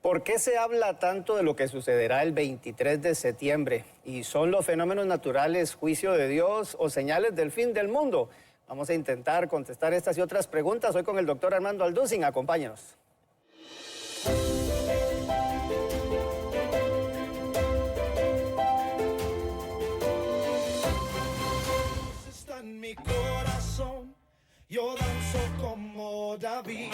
¿Por qué se habla tanto de lo que sucederá el 23 de septiembre? ¿Y son los fenómenos naturales juicio de Dios o señales del fin del mundo? Vamos a intentar contestar estas y otras preguntas hoy con el doctor Armando Alducin. Acompáñenos. Está en mi corazón, yo danzo como David.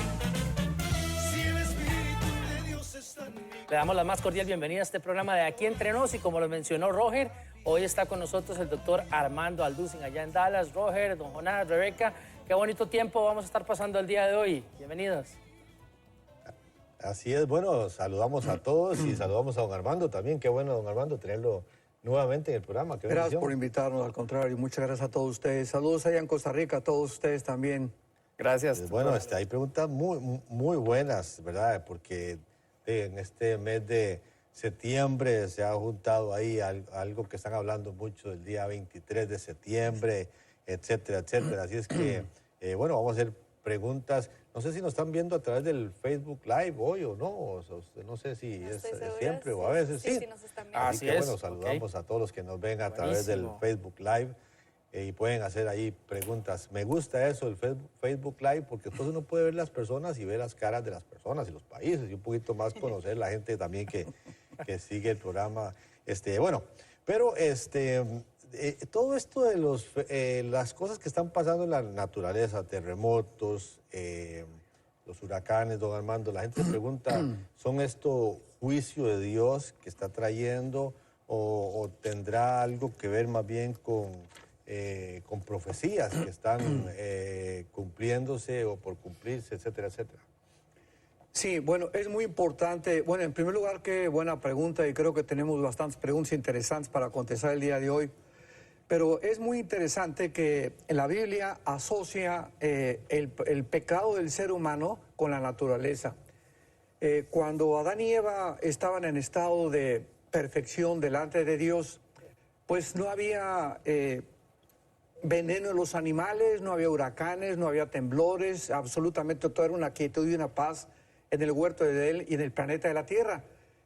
Si el Espíritu de Dios está en mí. Le damos la más cordial bienvenida a este programa de Aquí Entre Nos y como lo mencionó Roger, hoy está con nosotros el doctor Armando Alducin allá en Dallas. Roger, don Jonás, Rebeca, qué bonito tiempo vamos a estar pasando el día de hoy. Bienvenidos. Así es, bueno, saludamos a todos y saludamos a don Armando también. Qué bueno, don Armando, tenerlo nuevamente en el programa. Qué Gracias bendición. por invitarnos, al contrario, muchas gracias a todos ustedes. Saludos allá en Costa Rica, a todos ustedes también. Gracias. Bueno, hay preguntas muy buenas, ¿verdad? Porque en este mes de septiembre se ha juntado ahí algo que están hablando mucho del día 23 de septiembre, etcétera, etcétera. Así es que, bueno, vamos a hacer preguntas. No sé si nos están viendo a través del Facebook Live hoy o no. No sé si No es estoy segura, siempre o a veces sí. Sí, nos están viendo. Así Así que es, bueno, saludamos a todos los que nos ven a través del Buenísimo. Facebook Live y pueden hacer ahí preguntas. Me gusta eso, el Facebook Live, porque después uno puede ver las personas y ver las caras de las personas y los países y un poquito más conocer la gente también que sigue el programa. Bueno, pero todo esto de las cosas que están pasando en la naturaleza, terremotos, los huracanes, don Armando, la gente se pregunta, ¿son esto juicio de Dios que está trayendo o tendrá algo que ver más bien con profecías que están cumpliéndose o por cumplirse, etcétera, etcétera? Sí, bueno, es muy importante. Bueno, en primer lugar, qué buena pregunta y creo que tenemos bastantes preguntas interesantes para contestar el día de hoy. Pero es muy interesante que en la Biblia asocia el pecado del ser humano con la naturaleza. Cuando Adán y Eva estaban en estado de perfección delante de Dios, pues no había veneno en los animales, no había huracanes, no había temblores, absolutamente todo era una quietud y una paz en el huerto de Edén y en el planeta de la Tierra.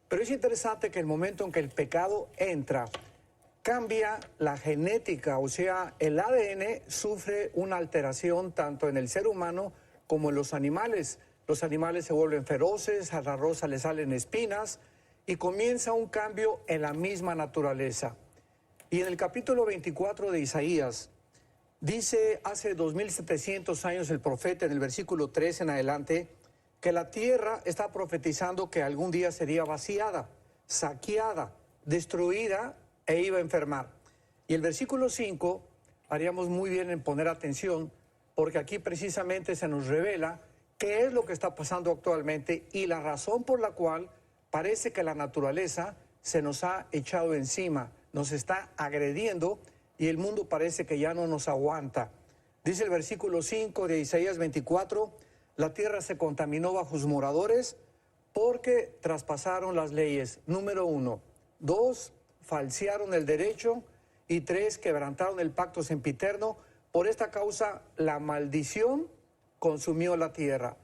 Pero es interesante que el momento en que el pecado entra, cambia la genética, o sea, el ADN sufre una alteración tanto en el ser humano como en los animales. Los animales se vuelven feroces, a la rosa le salen espinas y comienza un cambio en la misma naturaleza. Y en el capítulo 24 de Isaías, dice hace 2700 años el profeta en el versículo 3 en adelante, que la tierra está profetizando que algún día sería vaciada, saqueada, destruida e iba a enfermar. Y el versículo 5, haríamos muy bien en poner atención, porque aquí precisamente se nos revela qué es lo que está pasando actualmente y la razón por la cual parece que la naturaleza se nos ha echado encima, nos está agrediendo y el mundo parece que ya no nos aguanta. Dice el versículo 5 de Isaías 24, la tierra se contaminó bajo sus moradores porque traspasaron las leyes. Número 1. 2, falsearon el derecho. Y 3, quebrantaron el pacto sempiterno. Por esta causa, la maldición consumió la tierra.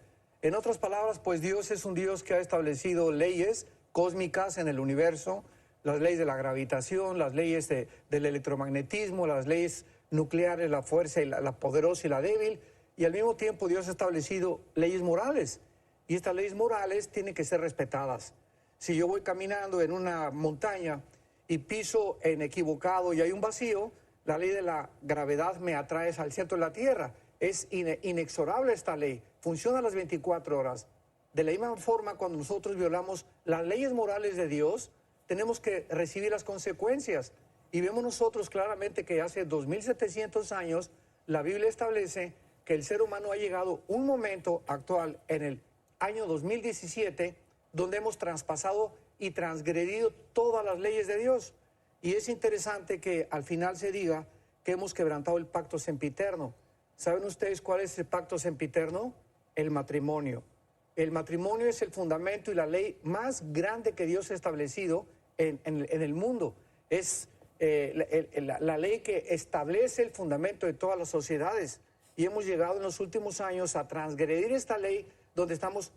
En otras palabras, pues Dios es un Dios que ha establecido leyes cósmicas en el universo, las leyes de la gravitación, las leyes del electromagnetismo, las leyes nucleares, la fuerza, y la poderosa y la débil. Y al mismo tiempo Dios ha establecido leyes morales. Y estas leyes morales tienen que ser respetadas. Si yo voy caminando en una montaña y piso en equivocado y hay un vacío, la ley de la gravedad me atrae al centro de la tierra. Es inexorable esta ley. Funciona a las 24 horas. De la misma forma, cuando nosotros violamos las leyes morales de Dios, tenemos que recibir las consecuencias. Y vemos nosotros claramente que hace 2700 años la Biblia establece que el ser humano ha llegado un momento actual en el año 2017 donde hemos traspasado y transgredido todas las leyes de Dios. Y es interesante que al final se diga que hemos quebrantado el pacto sempiterno. ¿Saben ustedes cuál es el pacto sempiterno? El matrimonio. El matrimonio es el fundamento y la ley más grande que Dios ha establecido en el mundo. Es la ley que establece el fundamento de todas las sociedades. Y hemos llegado en los últimos años a transgredir esta ley donde estamos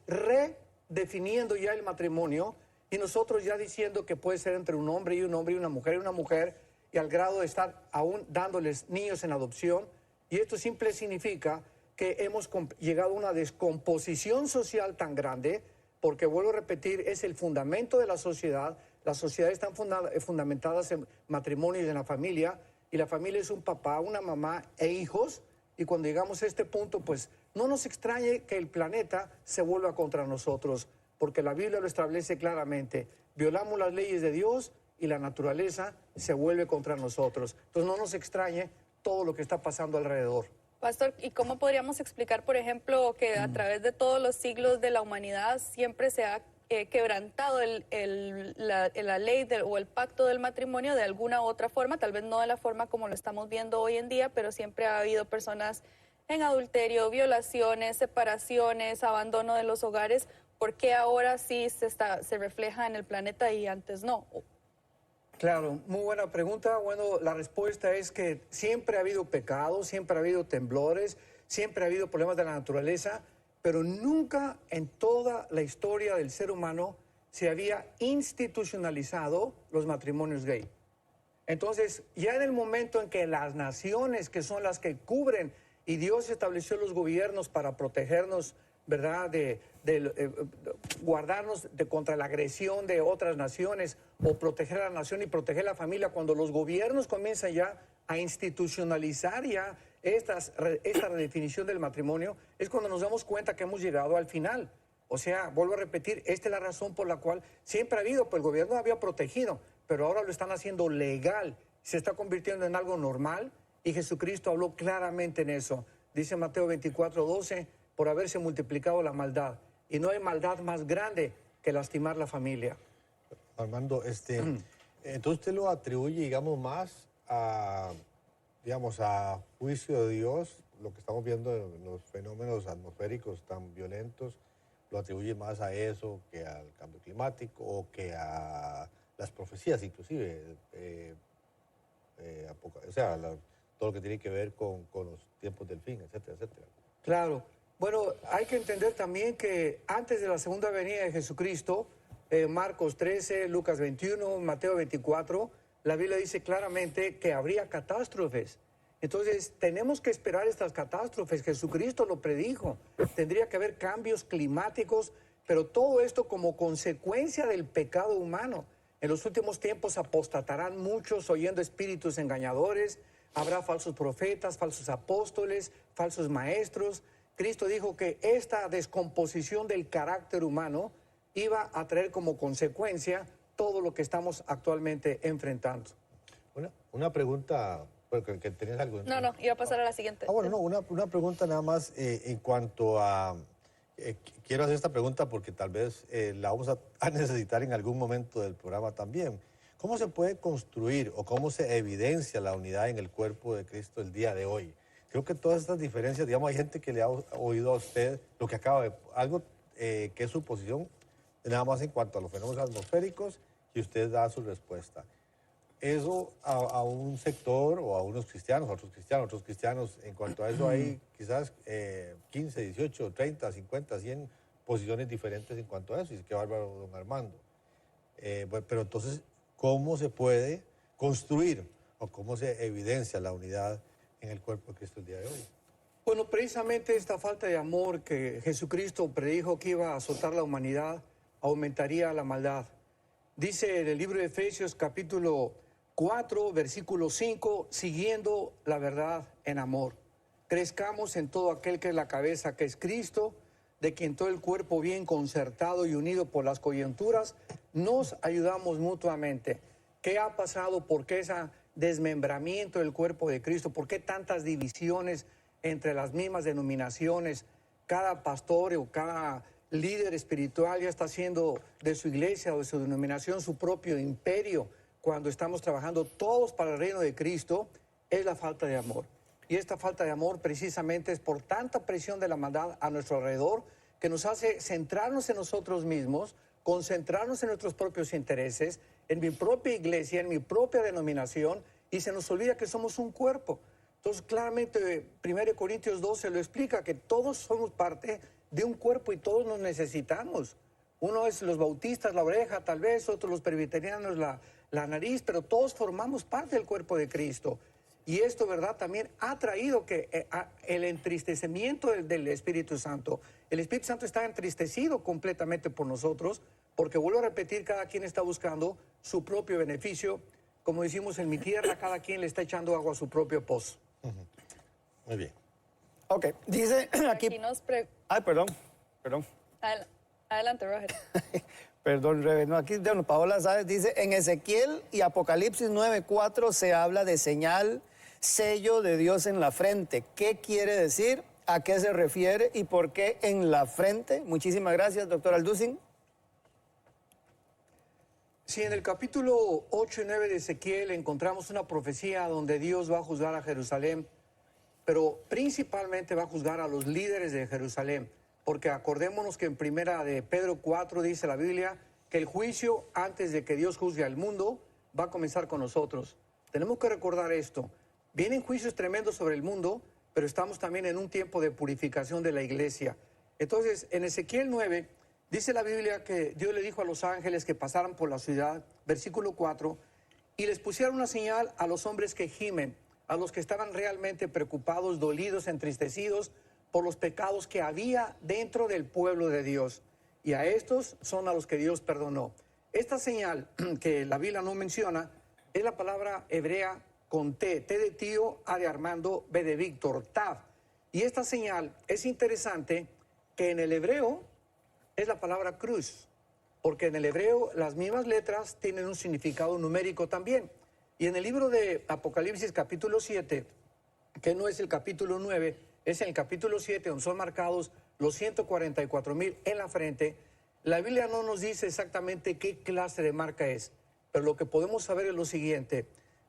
definiendo ya el matrimonio y nosotros ya diciendo que puede ser entre un hombre y una mujer y una mujer, y al grado de estar aún dándoles niños en adopción. Y esto simple significa que hemos llegado a una descomposición social tan grande, porque vuelvo a repetir, es el fundamento de la sociedad. Las sociedades están fundamentadas en matrimonio y en la familia es un papá, una mamá e hijos. Y cuando llegamos a este punto, pues no nos extrañe que el planeta se vuelva contra nosotros, porque la Biblia lo establece claramente. Violamos las leyes de Dios y la naturaleza se vuelve contra nosotros. Entonces no nos extrañe todo lo que está pasando alrededor. Pastor, ¿y cómo podríamos explicar, por ejemplo, que a través de todos los siglos de la humanidad siempre se ha quebrantado la ley o el pacto del matrimonio de alguna u otra forma? Tal vez no de la forma como lo estamos viendo hoy en día, pero siempre ha habido personas en adulterio, violaciones, separaciones, abandono de los hogares. ¿Por qué ahora sí se refleja en el planeta y antes no? Claro, muy buena pregunta. Bueno, la respuesta es que siempre ha habido pecado, siempre ha habido temblores, siempre ha habido problemas de la naturaleza, pero nunca en toda la historia del ser humano se había institucionalizado los matrimonios gay. Entonces, ya en el momento en que las naciones, que son las que cubren, y Dios estableció los gobiernos para protegernos, ¿verdad?, guardarnos contra la agresión de otras naciones, o proteger a la nación y proteger a la familia, cuando los gobiernos comienzan ya a institucionalizar ya esta redefinición del matrimonio, es cuando nos damos cuenta que hemos llegado al final. O sea, vuelvo a repetir, esta es la razón por la cual siempre ha habido, pues el gobierno había protegido, pero ahora lo están haciendo legal, se está convirtiendo en algo normal, y Jesucristo habló claramente en eso. Dice Mateo 24:12, por haberse multiplicado la maldad, y no hay maldad más grande que lastimar la familia. Armando, entonces usted lo atribuye, digamos, más a juicio de Dios, lo que estamos viendo en los fenómenos atmosféricos tan violentos, lo atribuye más a eso que al cambio climático o que a las profecías, inclusive, todo lo que tiene que ver con los tiempos del fin, etcétera, etcétera. Claro. Bueno, hay que entender también que antes de la segunda venida de Jesucristo, Marcos 13, Lucas 21, Mateo 24, la Biblia dice claramente que habría catástrofes. Entonces, tenemos que esperar estas catástrofes. Jesucristo lo predijo. Tendría que haber cambios climáticos, pero todo esto como consecuencia del pecado humano. En los últimos tiempos apostatarán muchos oyendo espíritus engañadores. Habrá falsos profetas, falsos apóstoles, falsos maestros. Cristo dijo que esta descomposición del carácter humano iba a traer como consecuencia todo lo que estamos actualmente enfrentando. Una pregunta, porque que tenías algo. No, iba a pasar a la siguiente. Una pregunta nada más en cuanto a... quiero hacer esta pregunta porque tal vez la vamos a necesitar en algún momento del programa también. ¿Cómo se puede construir o cómo se evidencia la unidad en el cuerpo de Cristo el día de hoy? Creo que todas estas diferencias, digamos, hay gente que le ha oído a usted lo que acaba de... algo que es su posición, nada más en cuanto a los fenómenos atmosféricos, y usted da su respuesta. Eso a un sector o a unos cristianos, a otros cristianos, en cuanto a eso hay quizás 15, 18, 30, 50, 100 posiciones diferentes en cuanto a eso, y qué bárbaro, don Armando. Pero entonces, ¿cómo se puede construir o cómo se evidencia la unidad en el cuerpo de Cristo el día de hoy? Bueno, precisamente esta falta de amor que Jesucristo predijo que iba a azotar la humanidad, aumentaría la maldad. Dice en el libro de Efesios capítulo 4, versículo 5, siguiendo la verdad en amor. Crezcamos en todo aquel que es la cabeza, que es Cristo, de quien todo el cuerpo bien concertado y unido por las coyunturas, nos ayudamos mutuamente. ¿Qué ha pasado? ¿Por qué ese desmembramiento del cuerpo de Cristo? ¿Por qué tantas divisiones entre las mismas denominaciones? Cada pastor o cada líder espiritual ya está haciendo de su iglesia o de su denominación su propio imperio, cuando estamos trabajando todos para el reino de Cristo. Es la falta de amor. Y esta falta de amor precisamente es por tanta presión de la maldad a nuestro alrededor, que nos hace centrarnos en nosotros mismos, concentrarnos en nuestros propios intereses, en mi propia iglesia, en mi propia denominación, y se nos olvida que somos un cuerpo. Entonces, claramente, 1 Corintios 12 lo explica, que todos somos parte de un cuerpo y todos nos necesitamos. Uno es los bautistas, la oreja tal vez, otros los presbiterianos, la nariz, pero todos formamos parte del cuerpo de Cristo. Y esto, ¿verdad? También ha traído que el entristecimiento del Espíritu Santo. El Espíritu Santo está entristecido completamente por nosotros, porque vuelvo a repetir, cada quien está buscando su propio beneficio. Como decimos en mi tierra, cada quien le está echando agua a su propio pozo. Muy bien. Ok, dice aquí... Ay, perdón. Adelante, Roger. Perdón, Rebe. No, aquí, bueno, Paola Sáez dice, en Ezequiel y Apocalipsis 9:4 se habla de señal, sello de Dios en la frente. ¿Qué quiere decir? ¿A qué se refiere? ¿Y por qué en la frente? Muchísimas gracias, doctor Alducin. Sí, en el capítulo 8 y 9 de Ezequiel encontramos una profecía donde Dios va a juzgar a Jerusalén, pero principalmente va a juzgar a los líderes de Jerusalén, porque acordémonos que en primera de Pedro 4 dice la Biblia que el juicio antes de que Dios juzgue al mundo va a comenzar con nosotros. Tenemos que recordar esto. Vienen juicios tremendos sobre el mundo, pero estamos también en un tiempo de purificación de la iglesia. Entonces, en Ezequiel 9, dice la Biblia que Dios le dijo a los ángeles que pasaran por la ciudad, versículo 4, y les pusieron una señal a los hombres que gimen, a los que estaban realmente preocupados, dolidos, entristecidos por los pecados que había dentro del pueblo de Dios. Y a estos son a los que Dios perdonó. Esta señal que la Biblia no menciona es la palabra hebrea con T de tío, A de Armando, B de Víctor, Tav. Y esta señal es interesante que en el hebreo es la palabra cruz, porque en el hebreo las mismas letras tienen un significado numérico también. Y en el libro de Apocalipsis capítulo 7, que no es el capítulo 9, es en el capítulo 7 donde son marcados los 144,000 en la frente, la Biblia no nos dice exactamente qué clase de marca es, pero lo que podemos saber es lo siguiente.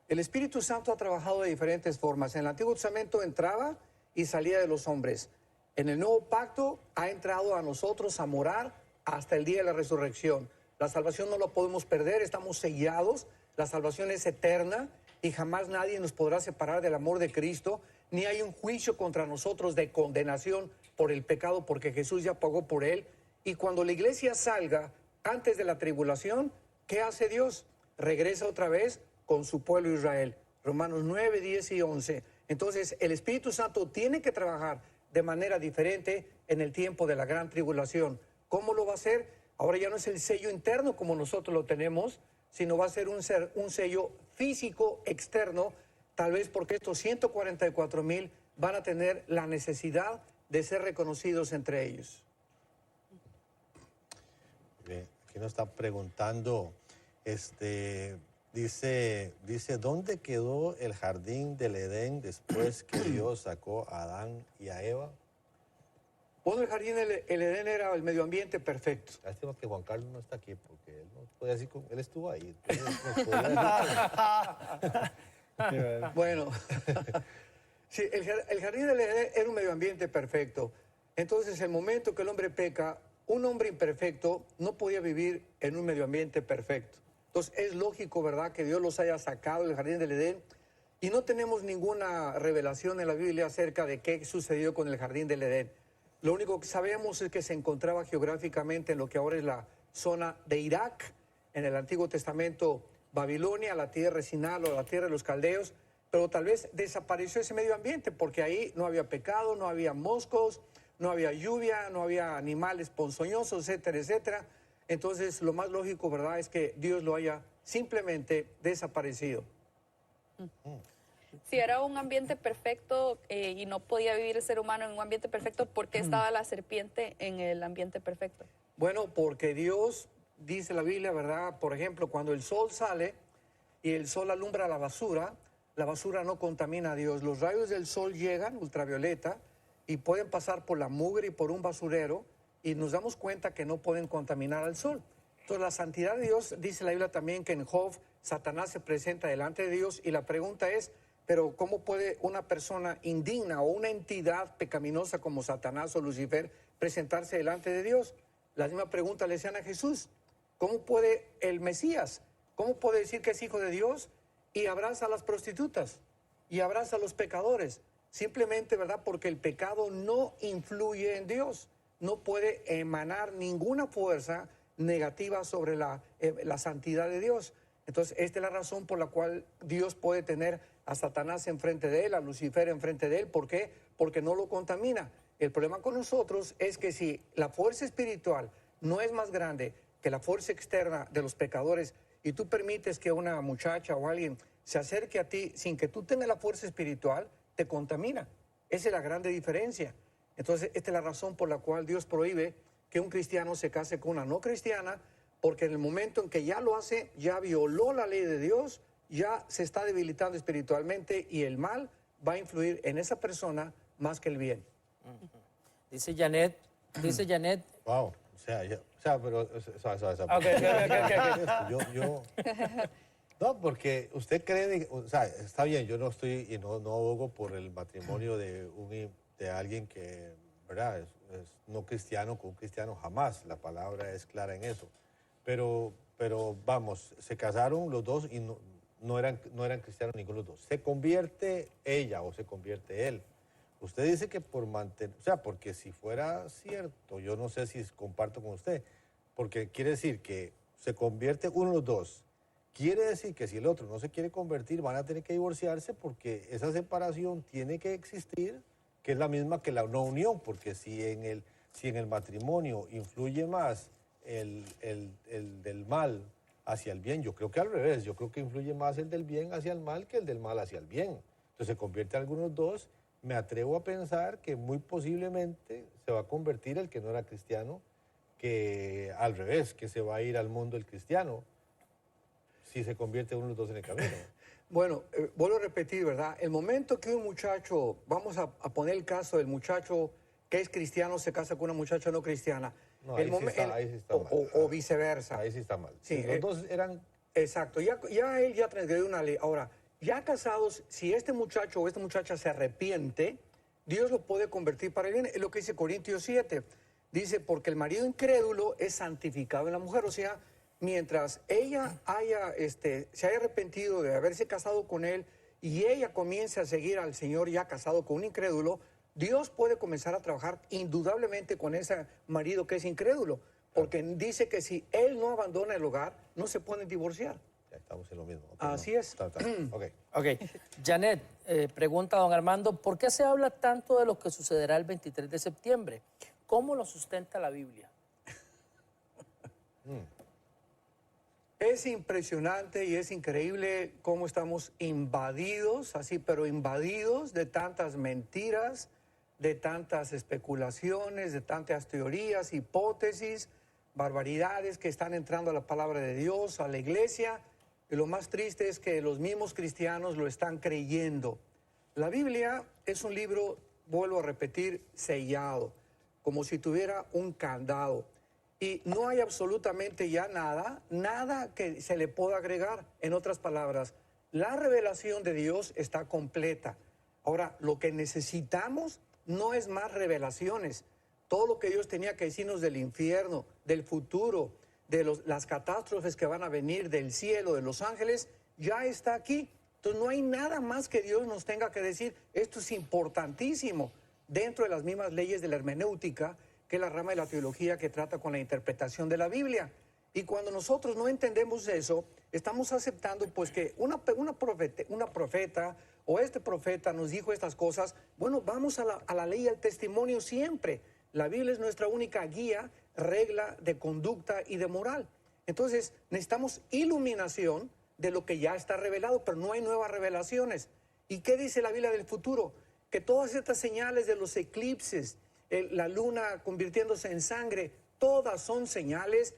El Espíritu Santo ha trabajado de diferentes formas. En el Antiguo Testamento entraba y salía de los hombres. En el Nuevo Pacto ha entrado a nosotros a morar hasta el día de la resurrección. La salvación no la podemos perder, estamos sellados, la salvación es eterna y jamás nadie nos podrá separar del amor de Cristo, ni hay un juicio contra nosotros de condenación por el pecado, porque Jesús ya pagó por él. Y cuando la iglesia salga antes de la tribulación, ¿qué hace Dios? Regresa otra vez con su pueblo Israel. Romanos 9, 10 y 11. Entonces, el Espíritu Santo tiene que trabajar de manera diferente en el tiempo de la gran tribulación. ¿Cómo lo va a hacer? Ahora ya no es el sello interno como nosotros lo tenemos, sino va a ser un sello físico externo, tal vez porque estos 144,000 van a tener la necesidad de ser reconocidos entre ellos. Bien, aquí nos está preguntando, dice, ¿dónde quedó el jardín del Edén después que Dios sacó a Adán y a Eva? Bueno, el jardín del Edén era el medio ambiente perfecto. Lástima que Juan Carlos no está aquí, porque él no puede decir, él estuvo ahí. Bueno, sí, el jardín del Edén era un medio ambiente perfecto. Entonces, el momento que el hombre peca, un hombre imperfecto no podía vivir en un medio ambiente perfecto. Entonces, es lógico, ¿verdad?, que Dios los haya sacado del jardín del Edén y no tenemos ninguna revelación en la Biblia acerca de qué sucedió con el jardín del Edén. Lo único que sabemos es que se encontraba geográficamente en lo que ahora es la zona de Irak, en el Antiguo Testamento Babilonia, la tierra de Sinal o la tierra de los caldeos, pero tal vez desapareció ese medio ambiente porque ahí no había pecado, no había moscos, no había lluvia, no había animales ponzoñosos, etcétera, etcétera. Entonces, lo más lógico, ¿verdad?, es que Dios lo haya simplemente desaparecido. Si era un ambiente perfecto y no podía vivir el ser humano en un ambiente perfecto, ¿por qué estaba la serpiente en el ambiente perfecto? Bueno, porque Dios, dice la Biblia, ¿verdad?, por ejemplo, cuando el sol sale y el sol alumbra la basura no contamina a Dios. Los rayos del sol llegan, ultravioleta, y pueden pasar por la mugre y por un basurero, y nos damos cuenta que no pueden contaminar al sol. Entonces, la santidad de Dios, dice la Biblia también que en Job, Satanás se presenta delante de Dios, y la pregunta es, pero ¿cómo puede una persona indigna o una entidad pecaminosa como Satanás o Lucifer presentarse delante de Dios? La misma pregunta le hacían a Jesús. ¿Cómo puede el Mesías? ¿Cómo puede decir que es hijo de Dios y abraza a las prostitutas y abraza a los pecadores? Simplemente, ¿verdad?, porque el pecado no influye en Dios. No puede emanar ninguna fuerza negativa sobre la santidad de Dios. Entonces, esta es la razón por la cual Dios puede tener a Satanás enfrente de él, a Lucifer enfrente de él. ¿Por qué? Porque no lo contamina. El problema con nosotros es que si la fuerza espiritual no es más grande que la fuerza externa de los pecadores y tú permites que una muchacha o alguien se acerque a ti sin que tú tengas la fuerza espiritual, te contamina. Esa es la grande diferencia. Entonces, esta es la razón por la cual Dios prohíbe que un cristiano se case con una no cristiana, porque en el momento en que ya lo hace, ya violó la ley de Dios, ya se está debilitando espiritualmente y el mal va a influir en esa persona más que el bien. Dice Janet, Wow, o sea, pero... No, porque usted cree, o sea, está bien, yo no estoy y no abogo por el matrimonio de alguien que, ¿verdad? Es no cristiano con un cristiano, jamás, la palabra es clara en eso. Pero vamos, se casaron los dos y no eran cristianos ninguno de los dos. Se convierte ella o se convierte él. Usted dice que por mantener, o sea, porque si fuera cierto, yo no sé si comparto con usted, porque quiere decir que se convierte uno de los dos. Quiere decir que si el otro no se quiere convertir, van a tener que divorciarse porque esa separación tiene que existir, que es la misma que la no unión, porque si en el matrimonio influye más el del mal hacia el bien, yo creo que al revés, yo creo que influye más el del bien hacia el mal que el del mal hacia el bien. Entonces se convierte algunos dos, me atrevo a pensar que muy posiblemente se va a convertir el que no era cristiano, que al revés, que se va a ir al mundo el cristiano, si se convierte uno de los dos en el camino. Bueno, vuelvo a repetir, ¿verdad? El momento que un muchacho, vamos a poner el caso del muchacho que es cristiano se casa con una muchacha no cristiana. No, ahí sí está mal. O viceversa. Ahí sí está mal. Sí, los dos eran... Exacto, él ya transgredió una ley. Ahora, ya casados, si este muchacho o esta muchacha se arrepiente, Dios lo puede convertir para el bien. Es lo que dice Corintios 7. Dice, porque el marido incrédulo es santificado en la mujer. O sea, mientras ella se haya arrepentido de haberse casado con él y ella comience a seguir al Señor ya casado con un incrédulo, Dios puede comenzar a trabajar indudablemente con ese marido que es incrédulo, porque dice que si él no abandona el hogar, no se pueden divorciar. Ya estamos en lo mismo. Así es. Ok. Janet, pregunta a don Armando, ¿por qué se habla tanto de lo que sucederá el 23 de septiembre? ¿Cómo lo sustenta la Biblia? Es impresionante y es increíble cómo estamos invadidos, así, pero invadidos de tantas mentiras, de tantas especulaciones, de tantas teorías, hipótesis, barbaridades que están entrando a la palabra de Dios, a la iglesia. Y lo más triste es que los mismos cristianos lo están creyendo. La Biblia es un libro, vuelvo a repetir, sellado, como si tuviera un candado. Y no hay absolutamente ya nada que se le pueda agregar. En otras palabras, la revelación de Dios está completa. Ahora, lo que necesitamos no es más revelaciones. Todo lo que Dios tenía que decirnos del infierno, del futuro, de las catástrofes que van a venir, del cielo, de los ángeles, ya está aquí. Entonces no hay nada más que Dios nos tenga que decir. Esto es importantísimo dentro de las mismas leyes de la hermenéutica, que es la rama de la teología que trata con la interpretación de la Biblia. Y cuando nosotros no entendemos eso, estamos aceptando pues que una profeta o este profeta nos dijo estas cosas. Bueno, vamos a la ley y al testimonio siempre. La Biblia es nuestra única guía, regla de conducta y de moral. Entonces necesitamos iluminación de lo que ya está revelado, pero no hay nuevas revelaciones. ¿Y qué dice la Biblia del futuro? Que todas estas señales de los eclipses, la luna convirtiéndose en sangre, todas son señales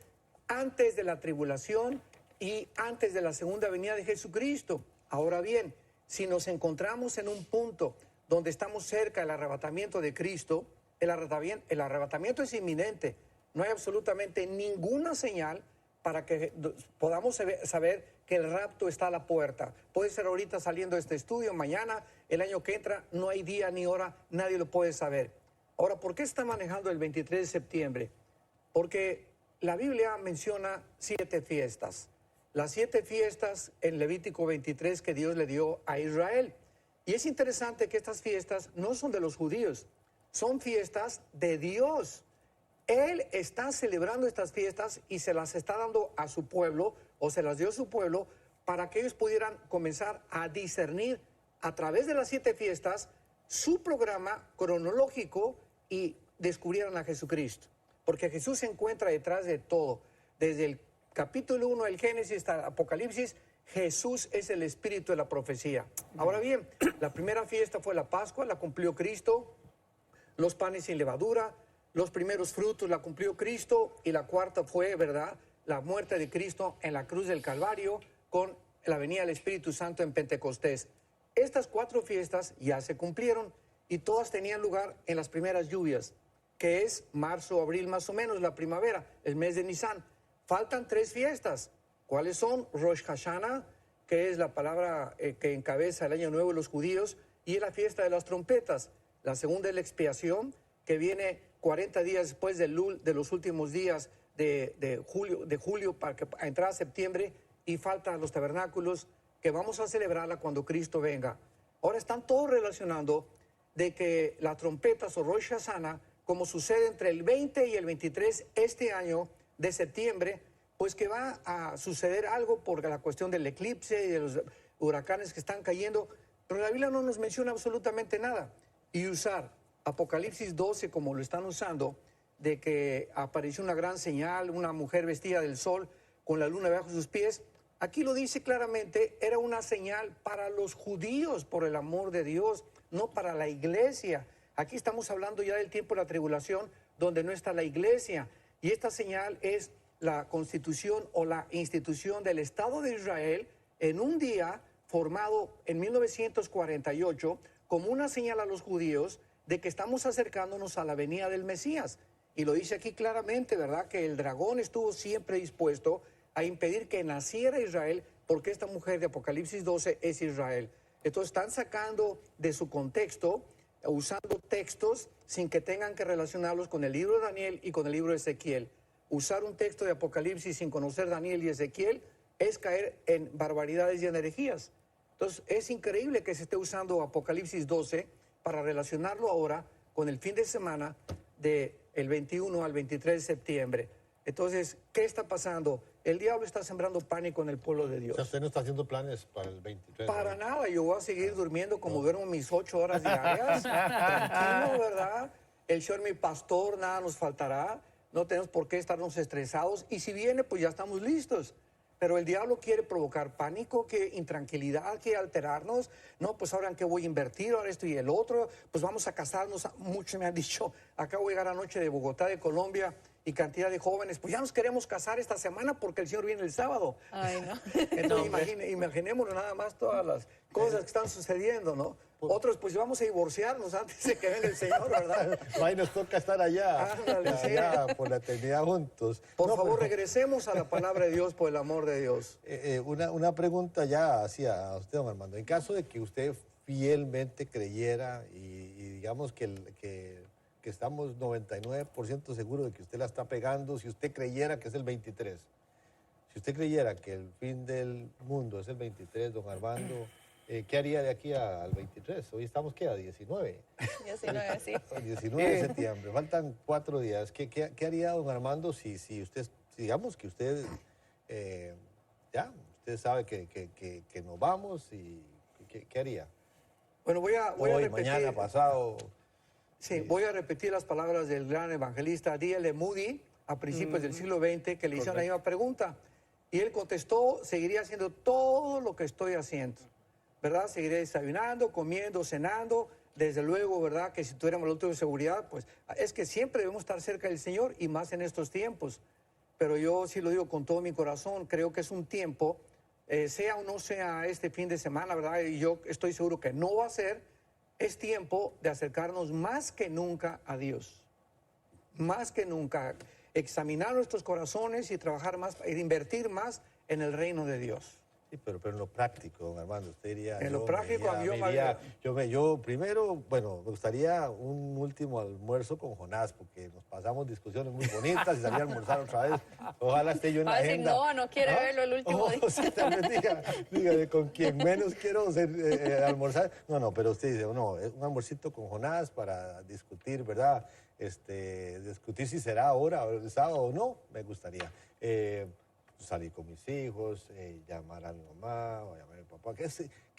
antes de la tribulación y antes de la segunda venida de Jesucristo. Ahora bien, si nos encontramos en un punto donde estamos cerca del arrebatamiento de Cristo, el arrebatamiento es inminente. No hay absolutamente ninguna señal para que podamos saber que el rapto está a la puerta. Puede ser ahorita saliendo este estudio, mañana, el año que entra, no hay día ni hora, nadie lo puede saber. Ahora, ¿por qué está manejando el 23 de septiembre? Porque la Biblia menciona 7 fiestas. Las 7 fiestas en Levítico 23 que Dios le dio a Israel. Y es interesante que estas fiestas no son de los judíos, son fiestas de Dios. Él está celebrando estas fiestas y se las está dando a su pueblo, o se las dio a su pueblo, para que ellos pudieran comenzar a discernir a través de las 7 fiestas su programa cronológico y descubrieran a Jesucristo. Porque Jesús se encuentra detrás de todo. Desde el capítulo 1 del Génesis hasta el Apocalipsis, Jesús es el espíritu de la profecía. Ahora bien, la primera fiesta fue la Pascua, la cumplió Cristo. Los panes sin levadura, los primeros frutos la cumplió Cristo. Y la cuarta fue, ¿verdad?, la muerte de Cristo en la cruz del Calvario con la venida del Espíritu Santo en Pentecostés. Estas 4 fiestas ya se cumplieron y todas tenían lugar en las primeras lluvias, que es marzo, abril más o menos, la primavera, el mes de Nisan. Faltan 3 fiestas. ¿Cuáles son? Rosh Hashanah, que es la palabra que encabeza el año nuevo de los judíos, y es la fiesta de las trompetas. La segunda es la expiación, que viene 40 días después del Lul, de los últimos días de julio para que entrar a septiembre, y faltan los tabernáculos, que vamos a celebrarla cuando Cristo venga. Ahora están todos relacionando de que las trompetas o Rosh Hashanah, como sucede entre el 20 y el 23 este año de septiembre, pues que va a suceder algo por la cuestión del eclipse y de los huracanes que están cayendo, pero la Biblia no nos menciona absolutamente nada. Y usar Apocalipsis 12 como lo están usando, de que apareció una gran señal, una mujer vestida del sol con la luna bajo sus pies, aquí lo dice claramente, era una señal para los judíos, por el amor de Dios, no para la iglesia. Aquí estamos hablando ya del tiempo de la tribulación, donde no está la iglesia. Y esta señal es la constitución o la institución del Estado de Israel en un día formado en 1948 como una señal a los judíos de que estamos acercándonos a la venida del Mesías. Y lo dice aquí claramente, ¿verdad?, que el dragón estuvo siempre dispuesto a impedir que naciera Israel, porque esta mujer de Apocalipsis 12 es Israel. Entonces están sacando de su contexto, usando textos sin que tengan que relacionarlos con el libro de Daniel y con el libro de Ezequiel. Usar un texto de Apocalipsis sin conocer Daniel y Ezequiel es caer en barbaridades y en herejías. Entonces es increíble que se esté usando Apocalipsis 12 para relacionarlo ahora con el fin de semana del 21 al 23 de septiembre. Entonces, ¿qué está pasando? El diablo está sembrando pánico en el pueblo de Dios. O sea, usted no está haciendo planes para el 23. Para nada, yo voy a seguir durmiendo como duermo mis 8 horas diarias. Tranquilo, ¿verdad? El Señor, mi pastor, nada nos faltará. No tenemos por qué estarnos estresados. Y si viene, pues ya estamos listos. Pero el diablo quiere provocar pánico, que intranquilidad, quiere alterarnos. No, pues ahora en qué voy a invertir, ahora esto y el otro. Pues vamos a casarnos. Muchos me han dicho, acabo de llegar anoche de Bogotá, de Colombia, y cantidad de jóvenes, pues ya nos queremos casar esta semana porque el Señor viene el sábado. Ay, no. Entonces imaginémonos nada más todas las cosas que están sucediendo, ¿no? Otros, pues vamos a divorciarnos antes de que venga el Señor, ¿verdad? Ahí nos toca estar allá, Ándale, sí. allá por la eternidad juntos. Por No, favor, pero, regresemos a la palabra de Dios, por el amor de Dios. una pregunta ya hacia usted, don Armando. En caso de que usted fielmente creyera y digamos que estamos 99% seguros de que usted la está pegando, si usted creyera que es el 23, si usted creyera que el fin del mundo es el 23, don Armando, ¿qué haría de aquí al 23? Hoy estamos, ¿qué? A 19. 19, sí. 19 de septiembre, faltan 4 días. ¿Qué haría don Armando si usted, digamos que usted, usted sabe que nos vamos y ¿qué haría? Bueno, voy a Hoy, repetir. mañana, pasado. Sí, voy a repetir las palabras del gran evangelista D.L. Moody a principios del siglo XX, que le hicieron la misma pregunta. Y él contestó, seguiré haciendo todo lo que estoy haciendo, ¿verdad? Seguiré desayunando, comiendo, cenando. Desde luego, ¿verdad? Que si tuviéramos el último de seguridad, pues es que siempre debemos estar cerca del Señor y más en estos tiempos. Pero yo sí lo digo con todo mi corazón, creo que es un tiempo, sea o no sea este fin de semana, ¿verdad? Y yo estoy seguro que no va a ser. Es tiempo de acercarnos más que nunca a Dios. Más que nunca. Examinar nuestros corazones y trabajar más, e invertir más en el reino de Dios. Sí, pero en lo práctico, don Armando, usted diría... En lo práctico, yo primero, bueno, me gustaría un último almuerzo con Jonás, porque nos pasamos discusiones muy bonitas y salí a almorzar otra vez. Ojalá esté yo en la agenda. No quiere verlo el último día. O sea, también dígale, con quien menos quiero almorzar. No, pero usted dice, no, un almuercito con Jonás para discutir, ¿verdad? discutir si será ahora, el sábado o no, me gustaría. Salir con mis hijos, llamar a mi mamá o llamar a mi papá, qué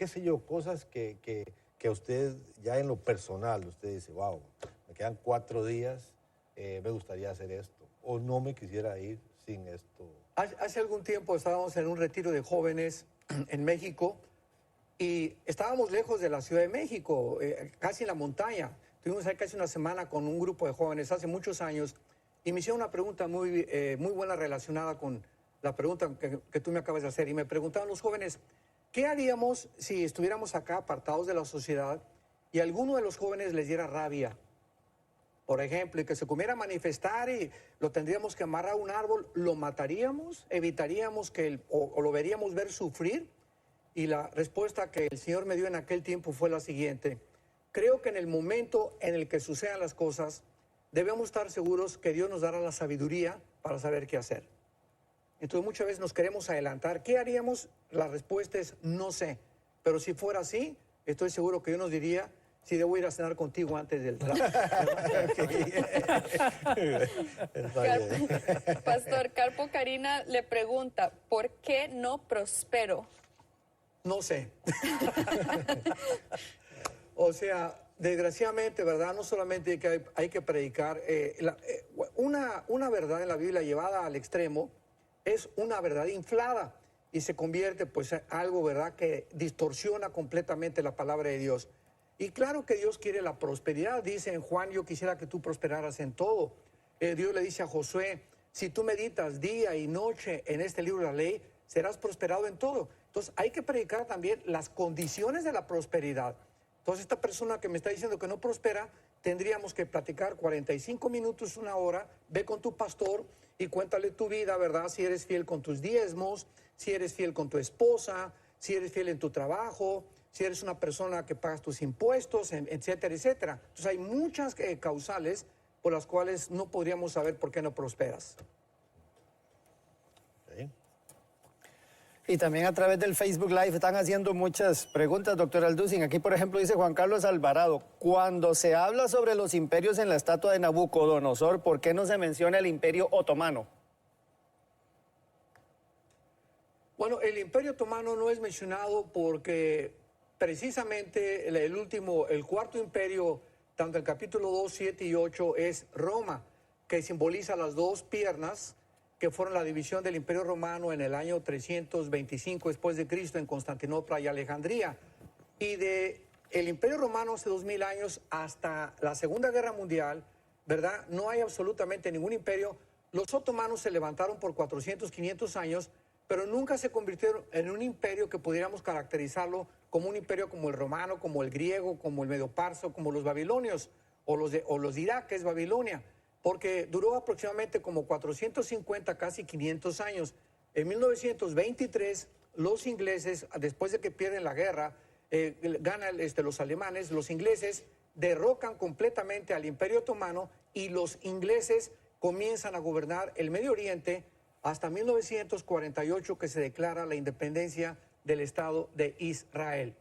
sé yo, cosas que usted ya en lo personal, usted dice, wow, me quedan 4 días, me gustaría hacer esto, o no me quisiera ir sin esto. Hace algún tiempo estábamos en un retiro de jóvenes en México y estábamos lejos de la Ciudad de México, casi en la montaña. Estuvimos ahí casi una semana con un grupo de jóvenes hace muchos años y me hicieron una pregunta muy buena relacionada con la pregunta que tú me acabas de hacer. Y me preguntaban los jóvenes, ¿qué haríamos si estuviéramos acá apartados de la sociedad y a alguno de los jóvenes les diera rabia? Por ejemplo, y que se comiera a manifestar y lo tendríamos que amarrar a un árbol, ¿lo mataríamos? ¿Evitaríamos o lo veríamos ver sufrir? Y la respuesta que el Señor me dio en aquel tiempo fue la siguiente. Creo que en el momento en el que sucedan las cosas, debemos estar seguros que Dios nos dará la sabiduría para saber qué hacer. Entonces muchas veces nos queremos adelantar. ¿Qué haríamos? La respuesta es no sé. Pero si fuera así, estoy seguro que Dios nos diría si debo ir a cenar contigo antes del trabajo. Pastor Carpo Karina le pregunta, ¿por qué no prospero? No sé. O sea, desgraciadamente, ¿verdad? No solamente que hay que predicar. Una verdad en la Biblia llevada al extremo es una verdad inflada y se convierte pues en algo, ¿verdad?, que distorsiona completamente la palabra de Dios. Y claro que Dios quiere la prosperidad. Dice en Juan, yo quisiera que tú prosperaras en todo. Dios le dice a Josué, si tú meditas día y noche en este libro de la ley, serás prosperado en todo. Entonces hay que predicar también las condiciones de la prosperidad. Entonces esta persona que me está diciendo que no prospera, tendríamos que platicar 45 minutos, 1 hora, ve con tu pastor y cuéntale tu vida, ¿verdad? Si eres fiel con tus diezmos, si eres fiel con tu esposa, si eres fiel en tu trabajo, si eres una persona que pagas tus impuestos, etcétera, etcétera. Entonces hay muchas causales por las cuales no podríamos saber por qué no prosperas. ¿Sí? Y también a través del Facebook Live están haciendo muchas preguntas, doctor Alducin. Aquí, por ejemplo, dice Juan Carlos Alvarado, cuando se habla sobre los imperios en la estatua de Nabucodonosor, ¿por qué no se menciona el imperio otomano? Bueno, el imperio otomano no es mencionado porque precisamente el cuarto imperio, tanto el capítulo 2, 7 y 8, es Roma, que simboliza las 2 piernas que fueron la división del Imperio Romano en el año 325 después de Cristo en Constantinopla y Alejandría. Y de el Imperio Romano hace 2000 años hasta la Segunda Guerra Mundial, ¿verdad? No hay absolutamente ningún imperio. Los otomanos se levantaron por 400, 500 años, pero nunca se convirtieron en un imperio que pudiéramos caracterizarlo como un imperio como el romano, como el griego, como el medo-parso, como los babilonios, o los de Irak, que es Babilonia, porque duró aproximadamente como 450, casi 500 años. En 1923, los ingleses, después de que pierden la guerra, ganan los alemanes, los ingleses derrocan completamente al Imperio Otomano y los ingleses comienzan a gobernar el Medio Oriente hasta 1948, que se declara la independencia del Estado de Israel.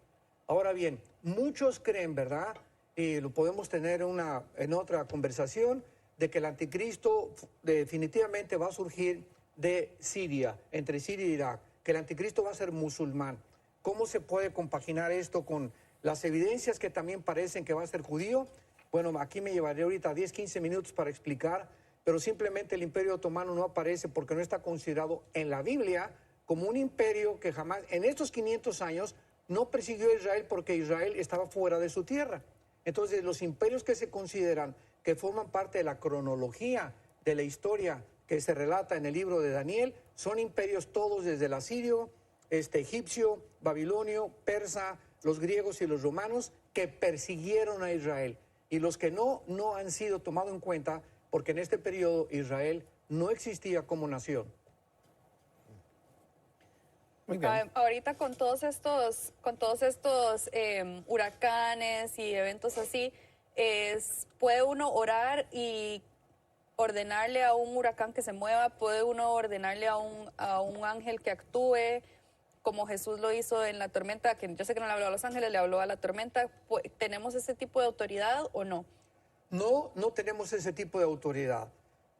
Ahora bien, muchos creen, ¿verdad?, y lo podemos tener en otra conversación, de que el anticristo definitivamente va a surgir de Siria, entre Siria e Irak, que el anticristo va a ser musulmán. ¿Cómo se puede compaginar esto con las evidencias que también parecen que va a ser judío? Bueno, aquí me llevaré ahorita 10, 15 minutos para explicar, pero simplemente el Imperio Otomano no aparece porque no está considerado en la Biblia como un imperio que jamás, en estos 500 años, no persiguió a Israel porque Israel estaba fuera de su tierra. Entonces, los imperios que se consideran que forman parte de la cronología de la historia que se relata en el libro de Daniel, son imperios todos desde el asirio, egipcio, babilonio, persa, los griegos y los romanos, que persiguieron a Israel. Y los que no han sido tomados en cuenta, porque en este periodo Israel no existía como nación. Muy bien. Ahorita con todos estos huracanes y eventos así, puede uno orar y ordenarle a un huracán que se mueva, puede uno ordenarle a un ángel que actúe, como Jesús lo hizo en la tormenta, que yo sé que no le habló a los ángeles, le habló a la tormenta. ¿Tenemos ese tipo de autoridad o no? No tenemos ese tipo de autoridad.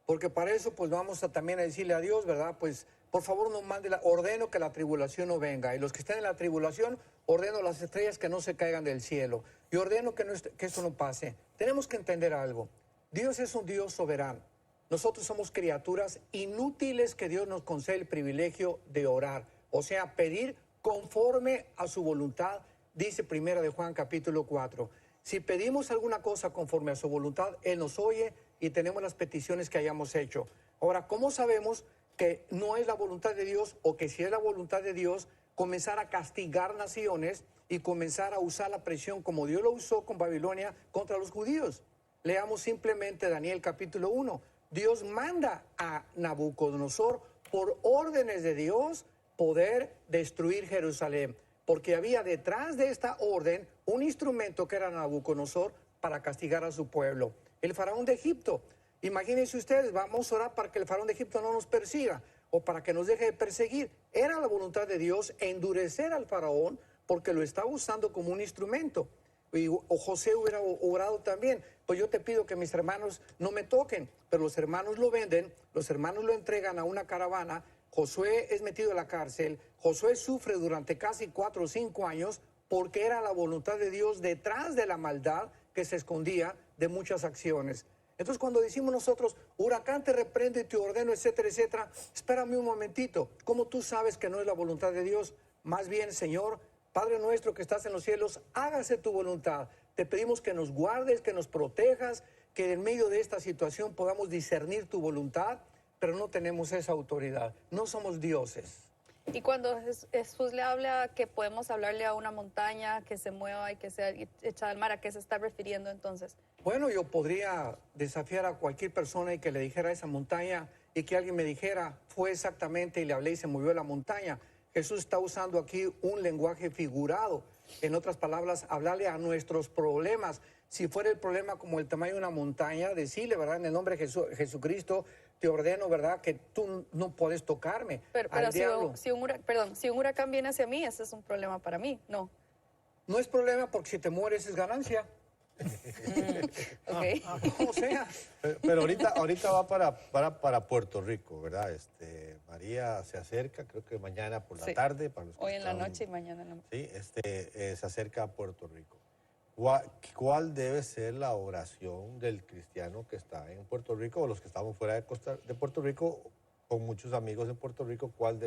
Porque para eso pues vamos también a decirle a Dios, ¿verdad? Pues por favor no mande, ordeno que la tribulación no venga. Y los que están en la tribulación, ordeno las estrellas que no se caigan del cielo. Y ordeno que esto no pase. Tenemos que entender algo. Dios es un Dios soberano. Nosotros somos criaturas inútiles que Dios nos concede el privilegio de orar. O sea, pedir conforme a su voluntad, dice 1 de Juan capítulo 4. Si pedimos alguna cosa conforme a su voluntad, Él nos oye y tenemos las peticiones que hayamos hecho. Ahora, ¿cómo sabemos que no es la voluntad de Dios o que si es la voluntad de Dios, comenzar a castigar naciones y comenzar a usar la presión como Dios lo usó con Babilonia contra los judíos? Leamos simplemente Daniel capítulo 1. Dios manda a Nabucodonosor por órdenes de Dios poder destruir Jerusalén, porque había detrás de esta orden un instrumento que era Nabucodonosor para castigar a su pueblo. El faraón de Egipto. Imagínense ustedes, vamos a orar para que el faraón de Egipto no nos persiga o para que nos deje de perseguir. Era la voluntad de Dios endurecer al faraón porque lo estaba usando como un instrumento. O José hubiera orado también, pues yo te pido que mis hermanos no me toquen, pero los hermanos lo venden, los hermanos lo entregan a una caravana, Josué es metido en la cárcel, Josué sufre durante casi 4 o 5 años porque era la voluntad de Dios detrás de la maldad que se escondía de muchas acciones. Entonces cuando decimos nosotros, huracán te reprendo y te ordeno, etcétera, etcétera, espérame un momentito, ¿cómo tú sabes que no es la voluntad de Dios? Más bien, Señor, Padre nuestro que estás en los cielos, hágase tu voluntad. Te pedimos que nos guardes, que nos protejas, que en medio de esta situación podamos discernir tu voluntad, pero no tenemos esa autoridad, no somos dioses. Y cuando Jesús le habla que podemos hablarle a una montaña que se mueva y que sea echada al mar, ¿a qué se está refiriendo entonces? Bueno, yo podría desafiar a cualquier persona y que le dijera a esa montaña y que alguien me dijera, fue exactamente y le hablé y se movió la montaña. Jesús está usando aquí un lenguaje figurado. En otras palabras, hablarle a nuestros problemas. Si fuera el problema como el tamaño de una montaña, decirle, ¿verdad? En el nombre de Jesucristo, te ordeno, ¿verdad? Que tú no puedes tocarme. Pero si un huracán viene hacia mí, ese es un problema para mí, ¿no? No es problema porque si te mueres es ganancia. Okay. O sea. Pero ahorita va para Puerto Rico, ¿verdad? María se acerca, creo que mañana por la tarde. Para los que hoy en la están, noche y mañana en la noche. Sí, se acerca a Puerto Rico. ¿Cuál debe ser la oración del cristiano que está en Puerto Rico o los que estamos fuera de Puerto Rico, con muchos amigos en Puerto Rico? ¿Cuál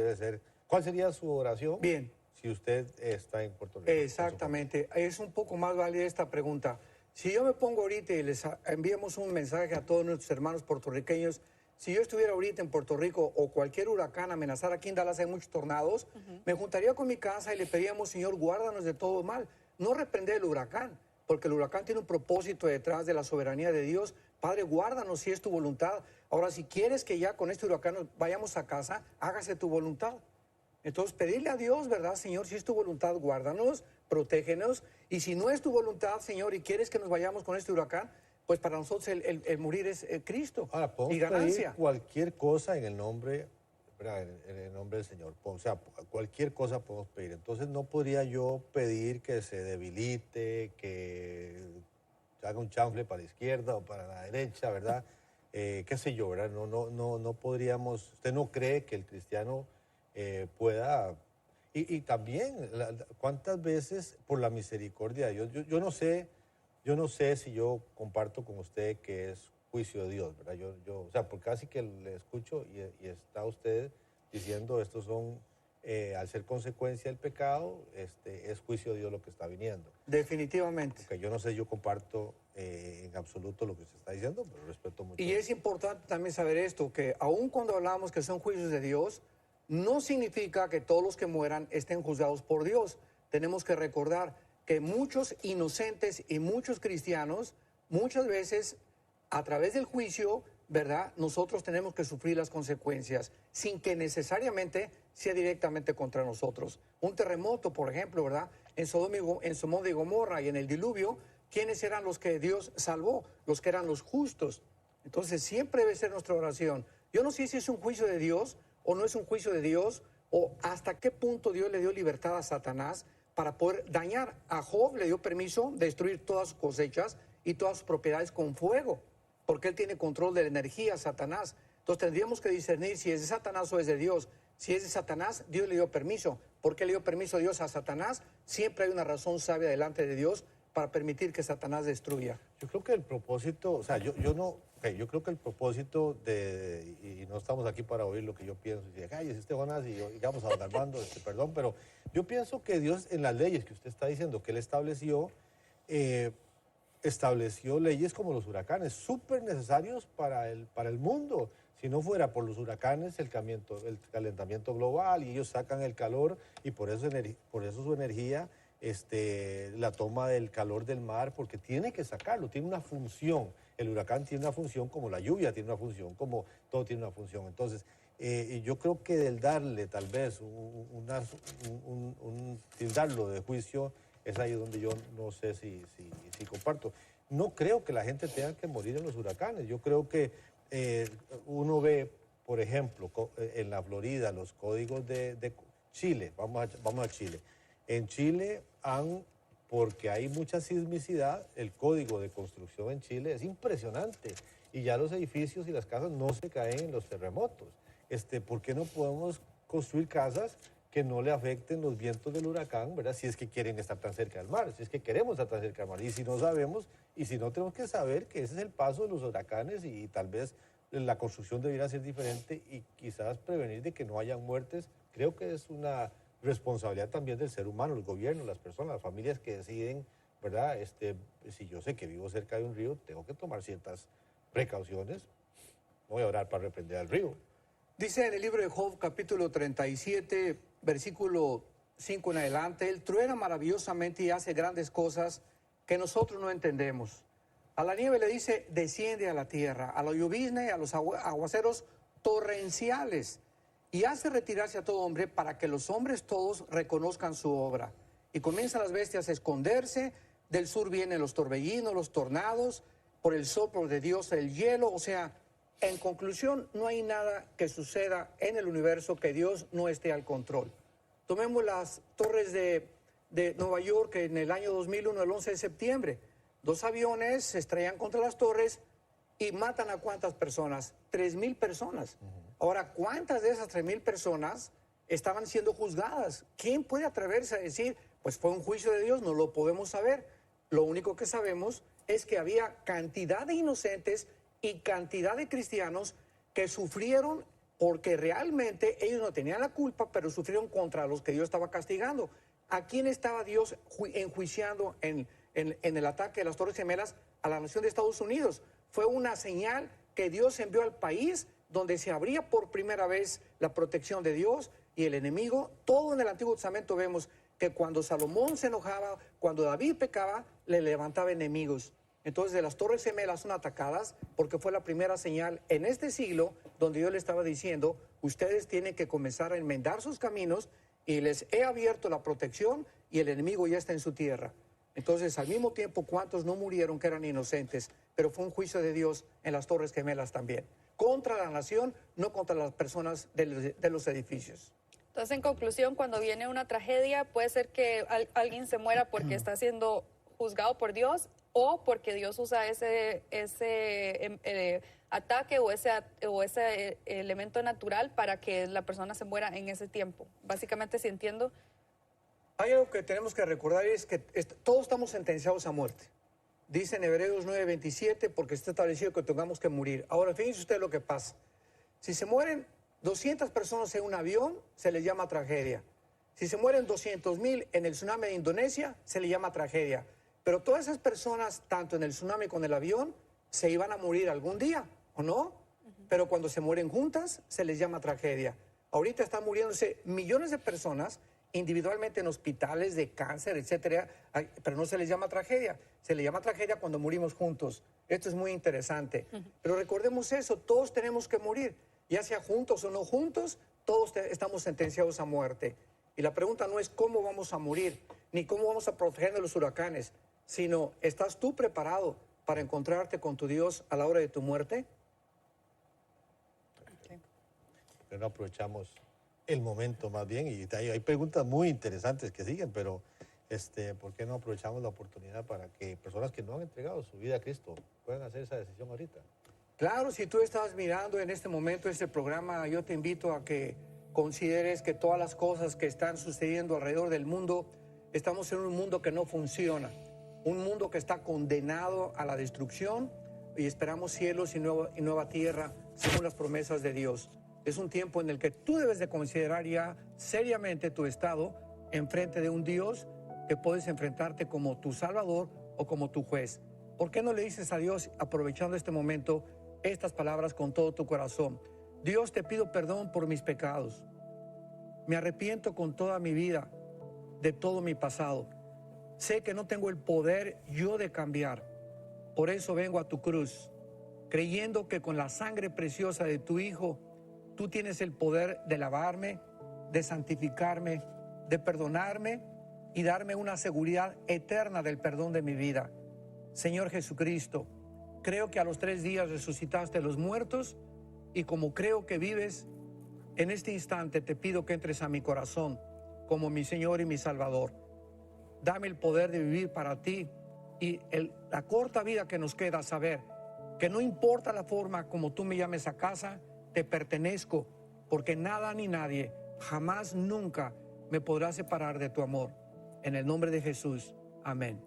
sería su oración? Bien. Si usted está en Puerto Rico. Exactamente. Es un poco más válida esta pregunta. Si yo me pongo ahorita y les enviamos un mensaje a todos nuestros hermanos puertorriqueños, si yo estuviera ahorita en Puerto Rico o cualquier huracán amenazara, aquí en Dallas hay muchos tornados, me juntaría con mi casa y le pediríamos, Señor, guárdanos de todo mal. No reprender el huracán, porque el huracán tiene un propósito detrás de la soberanía de Dios. Padre, guárdanos si es tu voluntad. Ahora, si quieres que ya con este huracán vayamos a casa, hágase tu voluntad. Entonces, pedirle a Dios, ¿verdad, Señor? Si es tu voluntad, guárdanos, protégenos. Y si no es tu voluntad, Señor, y quieres que nos vayamos con este huracán, pues para nosotros el morir es Cristo. Ahora, podemos y ganancia. pedir cualquier cosa en el nombre, ¿verdad? En el nombre del Señor. O sea, cualquier cosa podemos pedir. Entonces, no podría yo pedir que se debilite, que haga un chanfle para la izquierda o para la derecha, ¿verdad? Qué sé yo, ¿verdad? No podríamos... ¿Usted no cree que el cristiano pueda... Y también, ¿cuántas veces por la misericordia de Dios? Yo no sé si yo comparto con usted que es juicio de Dios, ¿verdad? O sea, porque casi que le escucho y está usted diciendo, estos son, al ser consecuencia del pecado, es juicio de Dios lo que está viniendo. Definitivamente. Porque yo no sé, yo comparto en absoluto lo que usted está diciendo, pero respeto mucho. Y es importante también saber esto, que aun cuando hablamos que son juicios de Dios, no significa que todos los que mueran estén juzgados por Dios. Tenemos que recordar que muchos inocentes y muchos cristianos, muchas veces, a través del juicio, ¿verdad? Nosotros tenemos que sufrir las consecuencias, sin que necesariamente sea directamente contra nosotros. Un terremoto, por ejemplo, ¿verdad? En Sodoma y Gomorra y en el diluvio, ¿quiénes eran los que Dios salvó? Los que eran los justos. Entonces, siempre debe ser nuestra oración. Yo no sé si es un juicio de Dios o no es un juicio de Dios, o hasta qué punto Dios le dio libertad a Satanás para poder dañar. A Job le dio permiso de destruir todas sus cosechas y todas sus propiedades con fuego, porque él tiene control de la energía, Satanás. Entonces tendríamos que discernir si es de Satanás o es de Dios. Si es de Satanás, Dios le dio permiso. ¿Por qué le dio permiso a Dios a Satanás? Siempre hay una razón sabia delante de Dios para permitir que Satanás destruya. Yo creo que el propósito, o sea, yo creo que el propósito y no estamos aquí para oír lo que yo pienso, y decir, ay, es Jonás, y digamos a don Armando, perdón, pero yo pienso que Dios en las leyes que usted está diciendo que él estableció leyes como los huracanes, súper necesarios para el mundo. Si no fuera por los huracanes, el calentamiento global, y ellos sacan el calor, y por eso su energía, la toma del calor del mar, porque tiene que sacarlo, tiene una función. El huracán tiene una función como la lluvia tiene una función, como todo tiene una función. Entonces, yo creo que el darle tal vez tildarlo de juicio, es ahí donde yo no sé si comparto. No creo que la gente tenga que morir en los huracanes. Yo creo que uno ve, por ejemplo, en la Florida, los códigos de Chile. Vamos a Chile. En Chile, porque hay mucha sismicidad, el código de construcción en Chile es impresionante. Y ya los edificios y las casas no se caen en los terremotos. ¿Por qué no podemos construir casas que no le afecten los vientos del huracán, ¿verdad? Si es que quieren estar tan cerca del mar, si es que queremos estar tan cerca del mar. Y si no sabemos, y si no tenemos que saber que ese es el paso de los huracanes y tal vez la construcción debiera ser diferente y quizás prevenir de que no haya muertes, creo que es una responsabilidad también del ser humano, el gobierno, las personas, las familias que deciden, ¿verdad? Si yo sé que vivo cerca de un río, tengo que tomar ciertas precauciones. Voy a orar para reprender al río. Dice en el libro de Job, capítulo 37, versículo 5 en adelante, él truena maravillosamente y hace grandes cosas que nosotros no entendemos. A la nieve le dice, desciende a la tierra, a la llovizna y a los aguaceros torrenciales, y hace retirarse a todo hombre para que los hombres todos reconozcan su obra. Y comienzan las bestias a esconderse, del sur vienen los torbellinos, los tornados, por el soplo de Dios el hielo, o sea, en conclusión, no hay nada que suceda en el universo que Dios no esté al control. Tomemos las torres de Nueva York en el año 2001, el 11 de septiembre. 2 aviones se estrellan contra las torres y matan a ¿cuántas personas? 3,000 personas. Ahora, ¿cuántas de esas 3,000 personas estaban siendo juzgadas? ¿Quién puede atreverse a decir, pues fue un juicio de Dios? No lo podemos saber. Lo único que sabemos es que había cantidad de inocentes y cantidad de cristianos que sufrieron porque realmente ellos no tenían la culpa, pero sufrieron contra los que Dios estaba castigando. ¿A quién estaba Dios enjuiciando en el ataque de las Torres Gemelas? A la nación de Estados Unidos. Fue una señal que Dios envió al país donde se abría por primera vez la protección de Dios y el enemigo. Todo en el Antiguo Testamento vemos que cuando Salomón se enojaba, cuando David pecaba, le levantaba enemigos. Entonces, de las Torres Gemelas son atacadas porque fue la primera señal en este siglo donde yo le estaba diciendo, ustedes tienen que comenzar a enmendar sus caminos y les he abierto la protección y el enemigo ya está en su tierra. Entonces, al mismo tiempo, ¿cuántos no murieron que eran inocentes? Pero fue un juicio de Dios en las Torres Gemelas también. Contra la nación, no contra las personas de los edificios. Entonces, en conclusión, cuando viene una tragedia, puede ser que alguien se muera porque está siendo juzgado por Dios o porque Dios usa ese ataque o ese elemento natural para que la persona se muera en ese tiempo. Básicamente, si entiendo. Hay algo que tenemos que recordar, es que todos estamos sentenciados a muerte. Dice en Hebreos 9:27, porque está establecido que tengamos que morir. Ahora, fíjense usted lo que pasa. Si se mueren 200 personas en un avión, se les llama tragedia. Si se mueren 200,000 en el tsunami de Indonesia, se le llama tragedia. Pero todas esas personas, tanto en el tsunami como en el avión, se iban a morir algún día, ¿o no? Pero cuando se mueren juntas, se les llama tragedia. Ahorita están muriéndose millones de personas individualmente en hospitales de cáncer, etcétera, pero no se les llama tragedia. Se le llama tragedia cuando morimos juntos. Esto es muy interesante. Pero recordemos eso, todos tenemos que morir, ya sea juntos o no juntos, todos estamos sentenciados a muerte. Y la pregunta no es cómo vamos a morir, ni cómo vamos a proteger de los huracanes, sino, ¿estás tú preparado para encontrarte con tu Dios a la hora de tu muerte? Pero no aprovechamos el momento más bien, y hay preguntas muy interesantes que siguen, pero ¿por qué no aprovechamos la oportunidad para que personas que no han entregado su vida a Cristo puedan hacer esa decisión ahorita? Claro, si tú estás mirando en este momento este programa, yo te invito a que consideres que todas las cosas que están sucediendo alrededor del mundo, estamos en un mundo que no funciona, un mundo que está condenado a la destrucción y esperamos cielos y nueva tierra según las promesas de Dios. Es un tiempo en el que tú debes de considerar ya seriamente tu estado enfrente de un Dios que puedes enfrentarte como tu Salvador o como tu juez. ¿Por qué no le dices a Dios, aprovechando este momento, estas palabras con todo tu corazón? Dios, te pido perdón por mis pecados. Me arrepiento con toda mi vida de todo mi pasado. Sé que no tengo el poder yo de cambiar. Por eso vengo a tu cruz, creyendo que con la sangre preciosa de tu Hijo, tú tienes el poder de lavarme, de santificarme, de perdonarme y darme una seguridad eterna del perdón de mi vida. Señor Jesucristo, creo que a los 3 días resucitaste a los muertos y como creo que vives, en este instante te pido que entres a mi corazón como mi Señor y mi Salvador. Dame el poder de vivir para ti y la corta vida que nos queda, saber que no importa la forma como tú me llames a casa, te pertenezco, porque nada ni nadie, jamás, nunca me podrá separar de tu amor. En el nombre de Jesús, amén.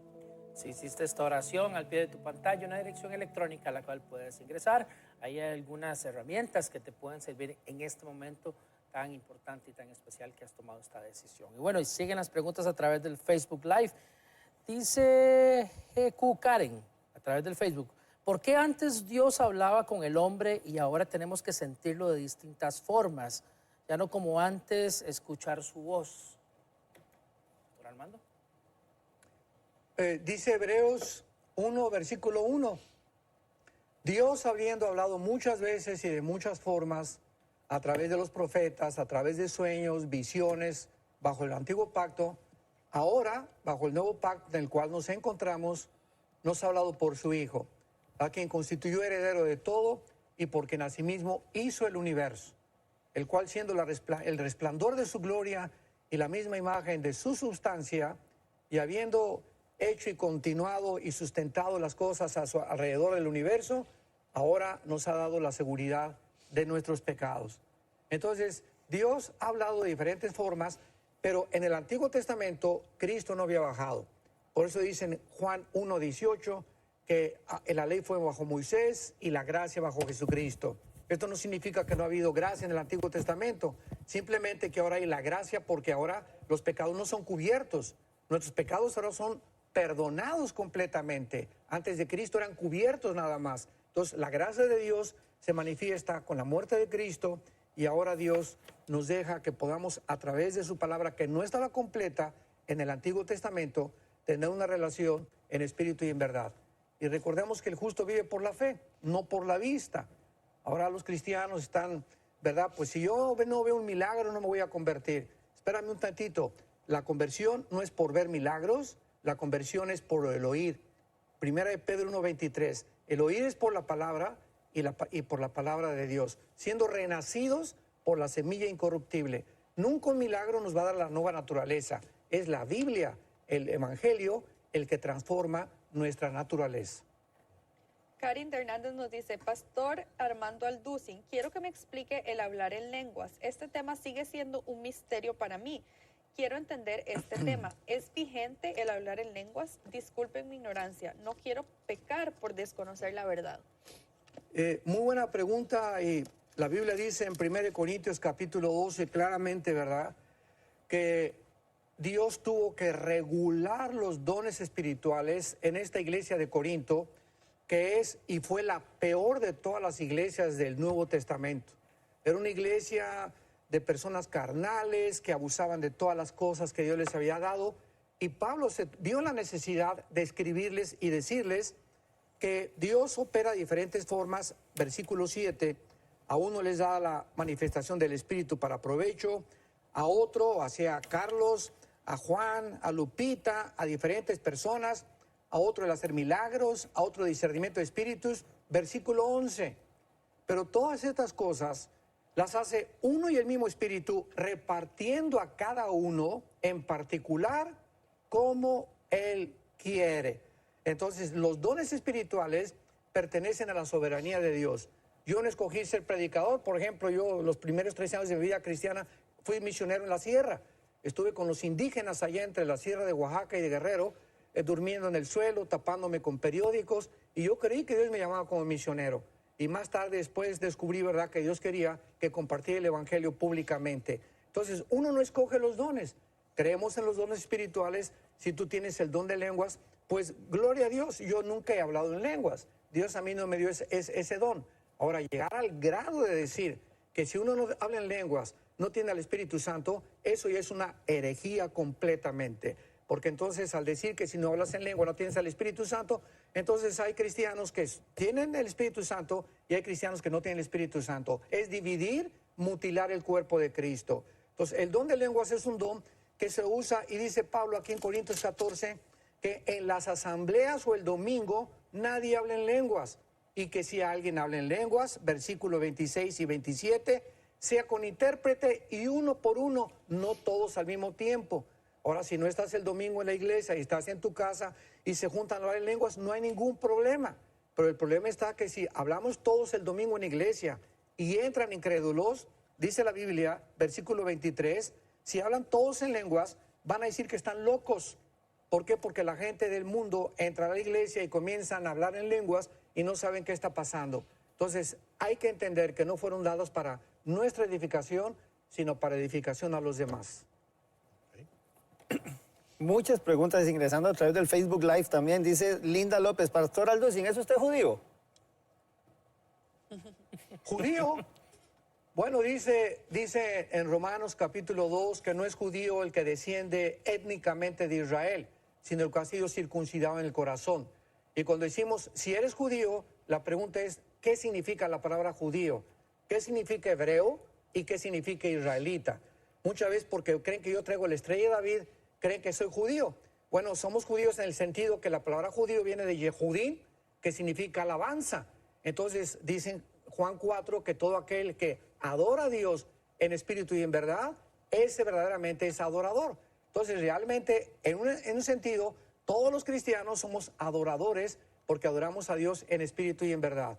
Si hiciste esta oración, al pie de tu pantalla una dirección electrónica a la cual puedes ingresar. Ahí hay algunas herramientas que te pueden servir en este momento tan importante y tan especial que has tomado esta decisión. Y bueno, y siguen las preguntas a través del Facebook Live. Dice GQ Karen, a través del Facebook, ¿por qué antes Dios hablaba con el hombre y ahora tenemos que sentirlo de distintas formas? Ya no como antes escuchar su voz. ¿Doctor Armando? Dice Hebreos 1, versículo 1. Dios, habiendo hablado muchas veces y de muchas formas, a través de los profetas, a través de sueños, visiones, bajo el antiguo pacto, ahora, bajo el nuevo pacto en el cual nos encontramos, nos ha hablado por su Hijo, a quien constituyó heredero de todo y por quien asimismo hizo el universo, el cual siendo el resplandor de su gloria y la misma imagen de su sustancia, y habiendo hecho y continuado y sustentado las cosas a su alrededor del universo, ahora nos ha dado la seguridad de nuestros pecados. Entonces, Dios ha hablado de diferentes formas, pero en el Antiguo Testamento Cristo no había bajado. Por eso dicen Juan 1:18 que la ley fue bajo Moisés y la gracia bajo Jesucristo. Esto no significa que no ha habido gracia en el Antiguo Testamento, simplemente que ahora hay la gracia porque ahora los pecados no son cubiertos. Nuestros pecados ahora son perdonados completamente. Antes de Cristo eran cubiertos nada más. Entonces, la gracia de Dios se manifiesta con la muerte de Cristo y ahora Dios nos deja que podamos, a través de su palabra, que no estaba completa en el Antiguo Testamento, tener una relación en espíritu y en verdad. Y recordemos que el justo vive por la fe, no por la vista. Ahora los cristianos están, ¿verdad? Pues si yo no veo un milagro, no me voy a convertir. Espérame un tantito. La conversión no es por ver milagros, la conversión es por el oír. Primera de Pedro 1:23. El oír es por la palabra y por la palabra de Dios, siendo renacidos por la semilla incorruptible. Nunca un milagro nos va a dar la nueva naturaleza. Es la Biblia, el Evangelio, el que transforma nuestra naturaleza. Karin de Hernández nos dice, Pastor Armando Alducin, quiero que me explique el hablar en lenguas. Este tema sigue siendo un misterio para mí. Quiero entender este tema. ¿Es vigente el hablar en lenguas? Disculpen mi ignorancia. No quiero pecar por desconocer la verdad. Muy buena pregunta. Y la Biblia dice en 1 Corintios capítulo 12 claramente, ¿verdad?, que Dios tuvo que regular los dones espirituales en esta iglesia de Corinto, que es y fue la peor de todas las iglesias del Nuevo Testamento. Era una iglesia de personas carnales que abusaban de todas las cosas que Dios les había dado, y Pablo se vio la necesidad de escribirles y decirles que Dios opera de diferentes formas. Versículo 7, a uno les da la manifestación del Espíritu para provecho, a otro, hacia Carlos, a Juan, a Lupita, a diferentes personas, a otro el hacer milagros, a otro discernimiento de espíritus. Versículo 11, pero todas estas cosas las hace uno y el mismo Espíritu, repartiendo a cada uno en particular como Él quiere. Entonces, los dones espirituales pertenecen a la soberanía de Dios. Yo no escogí ser predicador. Por ejemplo, yo los primeros 3 años de mi vida cristiana fui misionero en la sierra. Estuve con los indígenas allá entre la sierra de Oaxaca y de Guerrero, durmiendo en el suelo, tapándome con periódicos, y yo creí que Dios me llamaba como misionero. Y más tarde después descubrí, ¿verdad?, que Dios quería que compartiera el evangelio públicamente. Entonces, uno no escoge los dones. Creemos en los dones espirituales. Si tú tienes el don de lenguas, pues gloria a Dios. Yo nunca he hablado en lenguas. Dios a mí no me dio ese don. Ahora, llegar al grado de decir que si uno no habla en lenguas, no tiene al Espíritu Santo, eso ya es una herejía completamente. Porque entonces, al decir que si no hablas en lengua no tienes al Espíritu Santo, entonces hay cristianos que tienen el Espíritu Santo y hay cristianos que no tienen el Espíritu Santo. Es dividir, mutilar el cuerpo de Cristo. Entonces, el don de lenguas es un don que se usa, y dice Pablo aquí en Corintios 14, que en las asambleas o el domingo nadie habla en lenguas, y que si alguien habla en lenguas, versículos 26 y 27, sea con intérprete y uno por uno, no todos al mismo tiempo. Ahora, si no estás el domingo en la iglesia y estás en tu casa y se juntan a hablar en lenguas, no hay ningún problema. Pero el problema está que si hablamos todos el domingo en iglesia y entran incrédulos, dice la Biblia, versículo 23, si hablan todos en lenguas, van a decir que están locos. ¿Por qué? Porque la gente del mundo entra a la iglesia y comienzan a hablar en lenguas y no saben qué está pasando. Entonces, hay que entender que no fueron dados para nuestra edificación, sino para edificación a los demás. Muchas preguntas ingresando a través del Facebook Live también. Dice Linda López, Pastor Alducin, ¿es usted judío? ¿Judío? Bueno, dice en Romanos capítulo 2 que no es judío el que desciende étnicamente de Israel, sino el que ha sido circuncidado en el corazón. Y cuando decimos, si eres judío, la pregunta es, ¿qué significa la palabra judío? ¿Qué significa hebreo y qué significa israelita? Muchas veces porque creen que yo traigo la estrella de David, creen que soy judío. Bueno, somos judíos en el sentido que la palabra judío viene de Yehudín, que significa alabanza. Entonces dicen Juan 4 que todo aquel que adora a Dios en espíritu y en verdad, ese verdaderamente es adorador. Entonces realmente en un sentido todos los cristianos somos adoradores porque adoramos a Dios en espíritu y en verdad.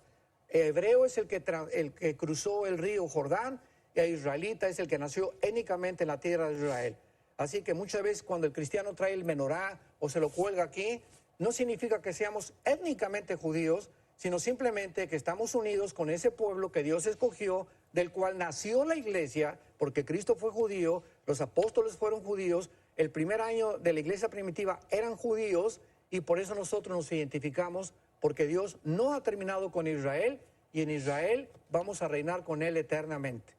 Hebreo es el que cruzó el río Jordán, y israelita es el que nació étnicamente en la tierra de Israel. Así que muchas veces cuando el cristiano trae el menorá o se lo cuelga aquí, no significa que seamos étnicamente judíos, sino simplemente que estamos unidos con ese pueblo que Dios escogió, del cual nació la iglesia, porque Cristo fue judío, los apóstoles fueron judíos, el primer año de la iglesia primitiva eran judíos, y por eso nosotros nos identificamos, porque Dios no ha terminado con Israel, y en Israel vamos a reinar con Él eternamente.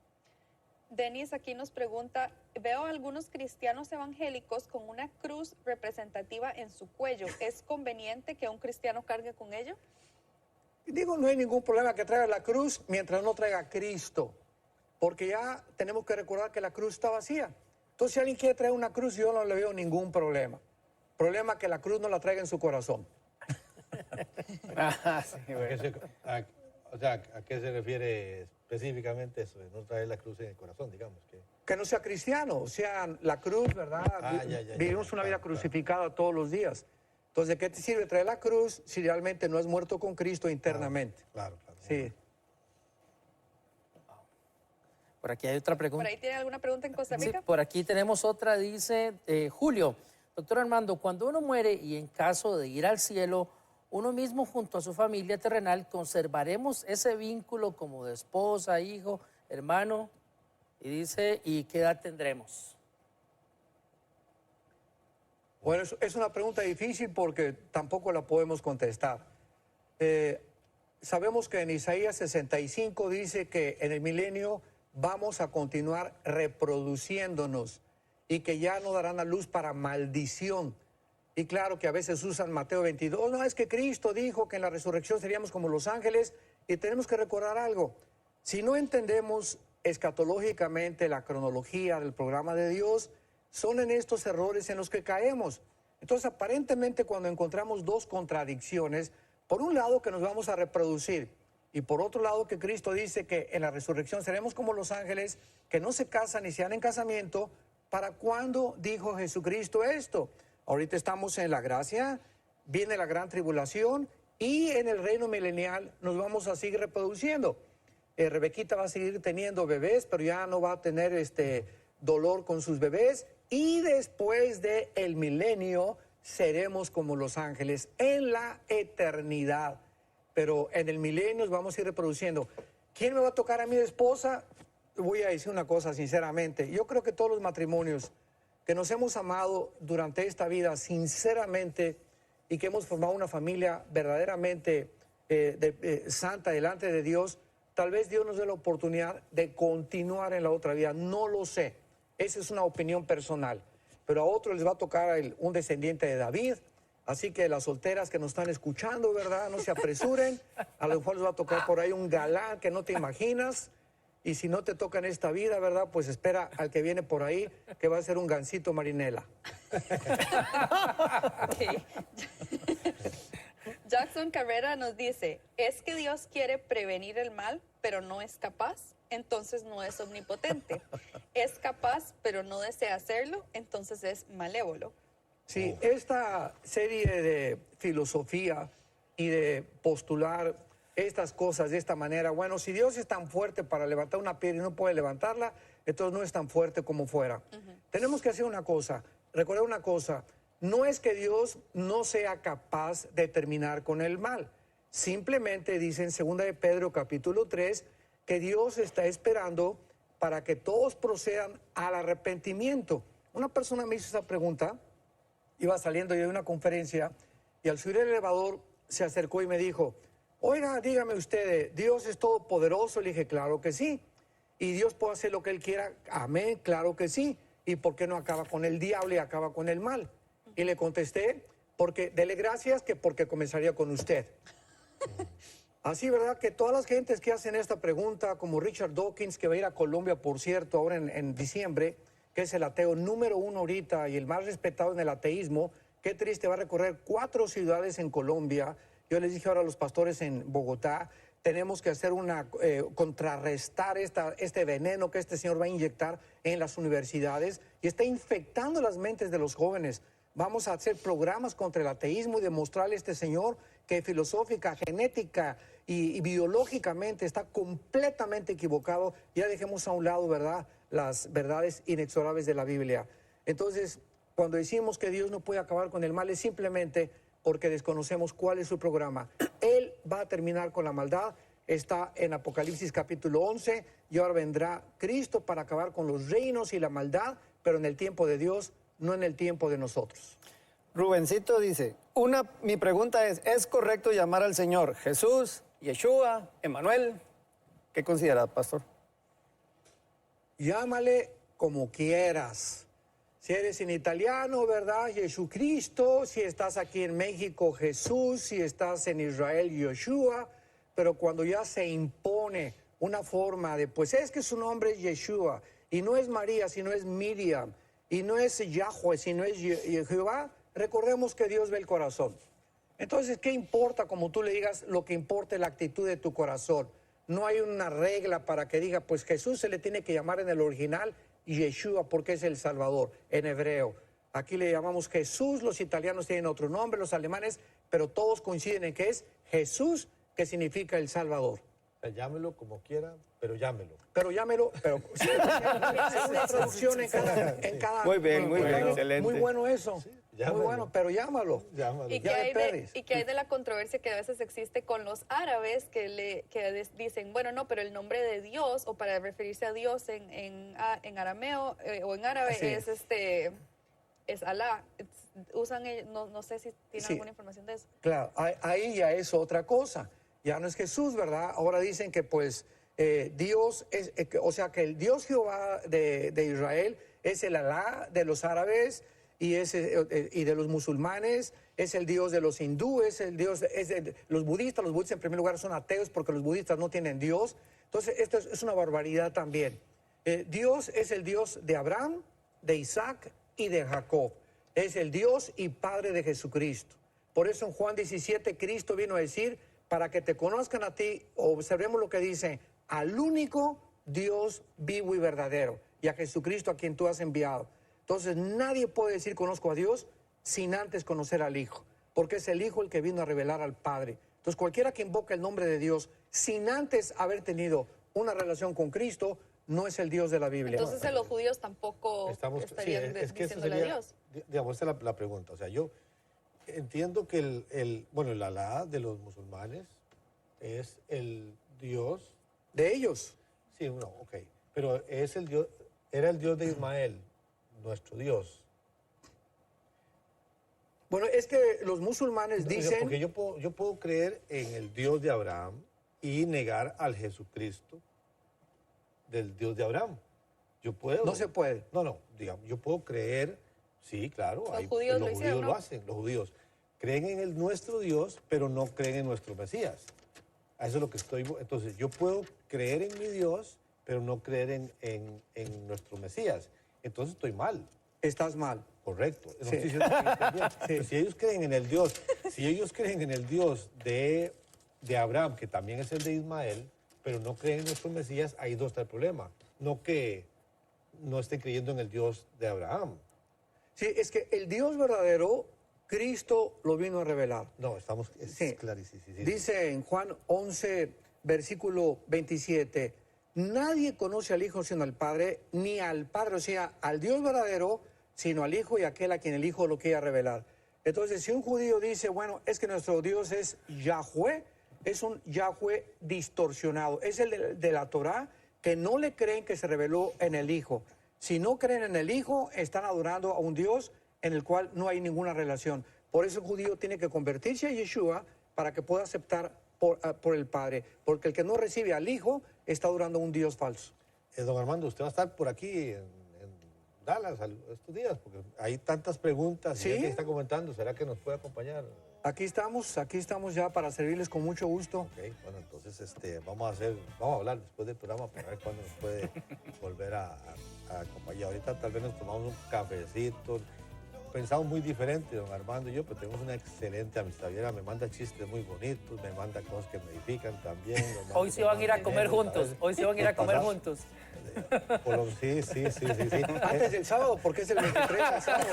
Denis aquí nos pregunta, veo a algunos cristianos evangélicos con una cruz representativa en su cuello. ¿Es conveniente que un cristiano cargue con ello? Digo, no hay ningún problema que traiga la cruz mientras no traiga a Cristo, porque ya tenemos que recordar que la cruz está vacía. Entonces, si alguien quiere traer una cruz, yo no le veo ningún problema. Problema que la cruz no la traiga en su corazón. Sí, bueno. O sea, ¿a qué se refiere específicamente eso de no traer la cruz en el corazón, digamos? Que no sea cristiano, o sea, la cruz, ¿verdad? Vivimos una vida crucificada todos los días. Entonces, ¿de qué te sirve traer la cruz si realmente no has muerto con Cristo internamente? Claro. Sí. Por aquí hay otra pregunta. ¿Por ahí tiene alguna pregunta en Costa Rica? Sí, por aquí tenemos otra, dice Julio. Doctor Armando, cuando uno muere y en caso de ir al cielo, uno mismo junto a su familia terrenal, ¿conservaremos ese vínculo como de esposa, hijo, hermano? Y dice, ¿y qué edad tendremos? Bueno, es una pregunta difícil porque tampoco la podemos contestar. Sabemos que en Isaías 65 dice que en el milenio vamos a continuar reproduciéndonos y que ya no darán a luz para maldición. Y claro que a veces usan Mateo 22, no, es que Cristo dijo que en la resurrección seríamos como los ángeles, y tenemos que recordar algo. Si no entendemos escatológicamente la cronología del programa de Dios, son en estos errores en los que caemos. Entonces, aparentemente, cuando encontramos dos contradicciones, por un lado que nos vamos a reproducir, y por otro lado que Cristo dice que en la resurrección seremos como los ángeles, que no se casan ni se dan en casamiento, ¿para cuándo dijo Jesucristo esto? Ahorita estamos en la gracia, viene la gran tribulación y en el reino milenial nos vamos a seguir reproduciendo. Rebequita va a seguir teniendo bebés, pero ya no va a tener dolor con sus bebés. Y después del milenio seremos como los ángeles en la eternidad. Pero en el milenio nos vamos a ir reproduciendo. ¿Quién me va a tocar a mi esposa? Voy a decir una cosa sinceramente. Yo creo que todos los matrimonios que nos hemos amado durante esta vida sinceramente y que hemos formado una familia verdaderamente santa delante de Dios, tal vez Dios nos dé la oportunidad de continuar en la otra vida. No lo sé. Esa es una opinión personal. Pero a otros les va a tocar un descendiente de David. Así que las solteras que nos están escuchando, ¿verdad? No se apresuren. A lo mejor les va a tocar por ahí un galán que no te imaginas. Y si no te toca en esta vida, ¿verdad? Pues espera al que viene por ahí, que va a ser un gansito marinela. Okay. Jackson Carrera nos dice, ¿es que Dios quiere prevenir el mal, pero no es capaz? Entonces no es omnipotente. Es capaz, pero no desea hacerlo, entonces es malévolo. Sí, esta serie de filosofía y de postular estas cosas de esta manera, bueno, si Dios es tan fuerte para levantar una piedra y no puede levantarla, entonces no es tan fuerte como fuera. Tenemos que hacer una cosa, recordar una cosa, no es que Dios no sea capaz de terminar con el mal. Simplemente dice en 2 de Pedro capítulo 3 que Dios está esperando para que todos procedan al arrepentimiento. Una persona me hizo esa pregunta, iba saliendo yo de una conferencia y al subir el elevador se acercó y me dijo, oiga, dígame usted, ¿Dios es todopoderoso? Le dije, claro que sí. ¿Y Dios puede hacer lo que Él quiera? Amén, claro que sí. ¿Y por qué no acaba con el diablo y acaba con el mal? Y le contesté, porque dele gracias que porque comenzaría con usted. Así, ¿verdad? Que todas las gentes que hacen esta pregunta, como Richard Dawkins, que va a ir a Colombia, por cierto, ahora en diciembre, que es el ateo número 1 ahorita y el más respetado en el ateísmo, qué triste, va a recorrer 4 ciudades en Colombia. Yo les dije ahora a los pastores en Bogotá, tenemos que hacer contrarrestar este veneno que este señor va a inyectar en las universidades y está infectando las mentes de los jóvenes. Vamos a hacer programas contra el ateísmo y demostrarle a este señor que filosófica, genética y biológicamente está completamente equivocado. Ya dejemos a un lado, ¿verdad?, las verdades inexorables de la Biblia. Entonces, cuando decimos que Dios no puede acabar con el mal, es simplemente porque desconocemos cuál es su programa. Él va a terminar con la maldad. Está en Apocalipsis capítulo 11 y ahora vendrá Cristo para acabar con los reinos y la maldad, pero en el tiempo de Dios, no en el tiempo de nosotros. Rubencito dice, mi pregunta ¿es correcto llamar al Señor Jesús, Yeshua, Emmanuel? ¿Qué considera, pastor? Llámale como quieras. Si eres en italiano, ¿verdad? Jesucristo. Si estás aquí en México, Jesús. Si estás en Israel, Yeshua. Pero cuando ya se impone una forma de, pues es que su nombre es Yeshua, y no es María, sino es Miriam, y no es Yahweh, sino es Jehová, recordemos que Dios ve el corazón. Entonces, ¿qué importa como tú le digas? Lo que importa es la actitud de tu corazón. No hay una regla para que diga, pues Jesús se le tiene que llamar en el original Yeshua porque es el Salvador, en hebreo. Aquí le llamamos Jesús, los italianos tienen otro nombre, los alemanes, pero todos coinciden en que es Jesús, que significa el Salvador. Llámelo como quiera, pero llámelo. Pero llámelo, pero sí, una traducción en cada... Muy bien, excelente. Muy bueno eso. Sí, muy bueno, pero llámalo. Llámalo. ¿Y qué hay de la controversia que a veces existe con los árabes que dicen, bueno, no, pero el nombre de Dios, o para referirse a Dios en arameo o en árabe, es Alá. Usan, no sé si tienen alguna información de eso. Claro, ahí ya es otra cosa. Ya no es Jesús, ¿verdad? Ahora dicen que pues Dios es, o sea que el Dios Jehová de Israel es el Alá de los árabes y de los musulmanes, es el Dios de los hindúes, el Dios los budistas en primer lugar son ateos porque los budistas no tienen Dios. Entonces esto es una barbaridad también. Dios es el Dios de Abraham, de Isaac y de Jacob. Es el Dios y Padre de Jesucristo. Por eso en Juan 17 Cristo vino a decir, para que te conozcan a ti, observemos lo que dice, al único Dios vivo y verdadero, y a Jesucristo a quien tú has enviado. Entonces nadie puede decir conozco a Dios sin antes conocer al Hijo, porque es el Hijo el que vino a revelar al Padre. Entonces, cualquiera que invoca el nombre de Dios sin antes haber tenido una relación con Cristo, no es el Dios de la Biblia. Entonces los judíos tampoco estarían es que eso diciéndole sería, a Dios. digamos, esta es la pregunta. O sea, yo entiendo que el Alá de los musulmanes es el Dios. De ellos. Sí, no, ok. Pero es el Dios, era el Dios de Ismael, nuestro Dios. Bueno, es que los musulmanes dicen... Porque yo puedo creer en el Dios de Abraham y negar al Jesucristo del Dios de Abraham. Yo puedo. No se puede. No, digamos, yo puedo creer, sí, claro. Los judíos lo hicieron, ¿no? hacen, los judíos. Creen en nuestro Dios, pero no creen en nuestro Mesías. A eso es lo que estoy... Entonces, yo puedo creer en mi Dios, pero no creer en nuestro Mesías. Entonces estoy mal. Estás mal. Correcto. No Sí. estoy diciendo que estoy bien. Sí. Pero si ellos creen en el Dios, si ellos creen en el Dios de Abraham, que también es el de Ismael, pero no creen en nuestro Mesías, ahí no está el problema. No que no estén creyendo en el Dios de Abraham. Sí, es que el Dios verdadero, Cristo lo vino a revelar. No, estamos... Es Sí. clarísimo. Sí. Dice en Juan 11, versículo 27, nadie conoce al Hijo sino al Padre, ni al Padre, o sea, al Dios verdadero, sino al Hijo y aquel a quien el Hijo lo quiera revelar. Entonces, si un judío dice, bueno, es que nuestro Dios es Yahweh, es un Yahweh distorsionado, es el de la Torá, que no le creen que se reveló en el Hijo. Si no creen en el Hijo, están adorando a un Dios en el cual no hay ninguna relación. Por eso el judío tiene que convertirse a Yeshua para que pueda aceptar por el Padre. Porque el que no recibe al Hijo está adorando a un Dios falso. Don Armando, usted va a estar por aquí en Dallas estos días, porque hay tantas preguntas. Sí. Y alguien está comentando, ¿será que nos puede acompañar? Aquí estamos ya para servirles con mucho gusto. Ok, bueno, entonces vamos a hablar después del programa para ver cuándo nos puede volver a acompañar. Ahorita tal vez nos tomamos un cafecito. Pensamos muy diferente, don Armando y yo, pero tenemos una excelente amistad. Viera, me manda chistes muy bonitos, me manda cosas que me edifican también. Hoy se van a ir a comer juntos. Hoy se van a ir a comer juntos. Sí. Antes del sábado, porque es el 23 de sábado.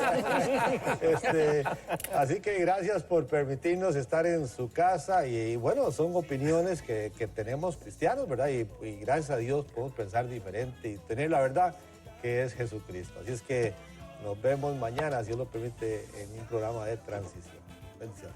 Así que gracias por permitirnos estar en su casa y bueno, son opiniones que tenemos cristianos, ¿verdad? Y gracias a Dios podemos pensar diferente y tener la verdad que es Jesucristo. Así es que nos vemos mañana, si Dios lo permite, en un programa de transición. Bendiciones.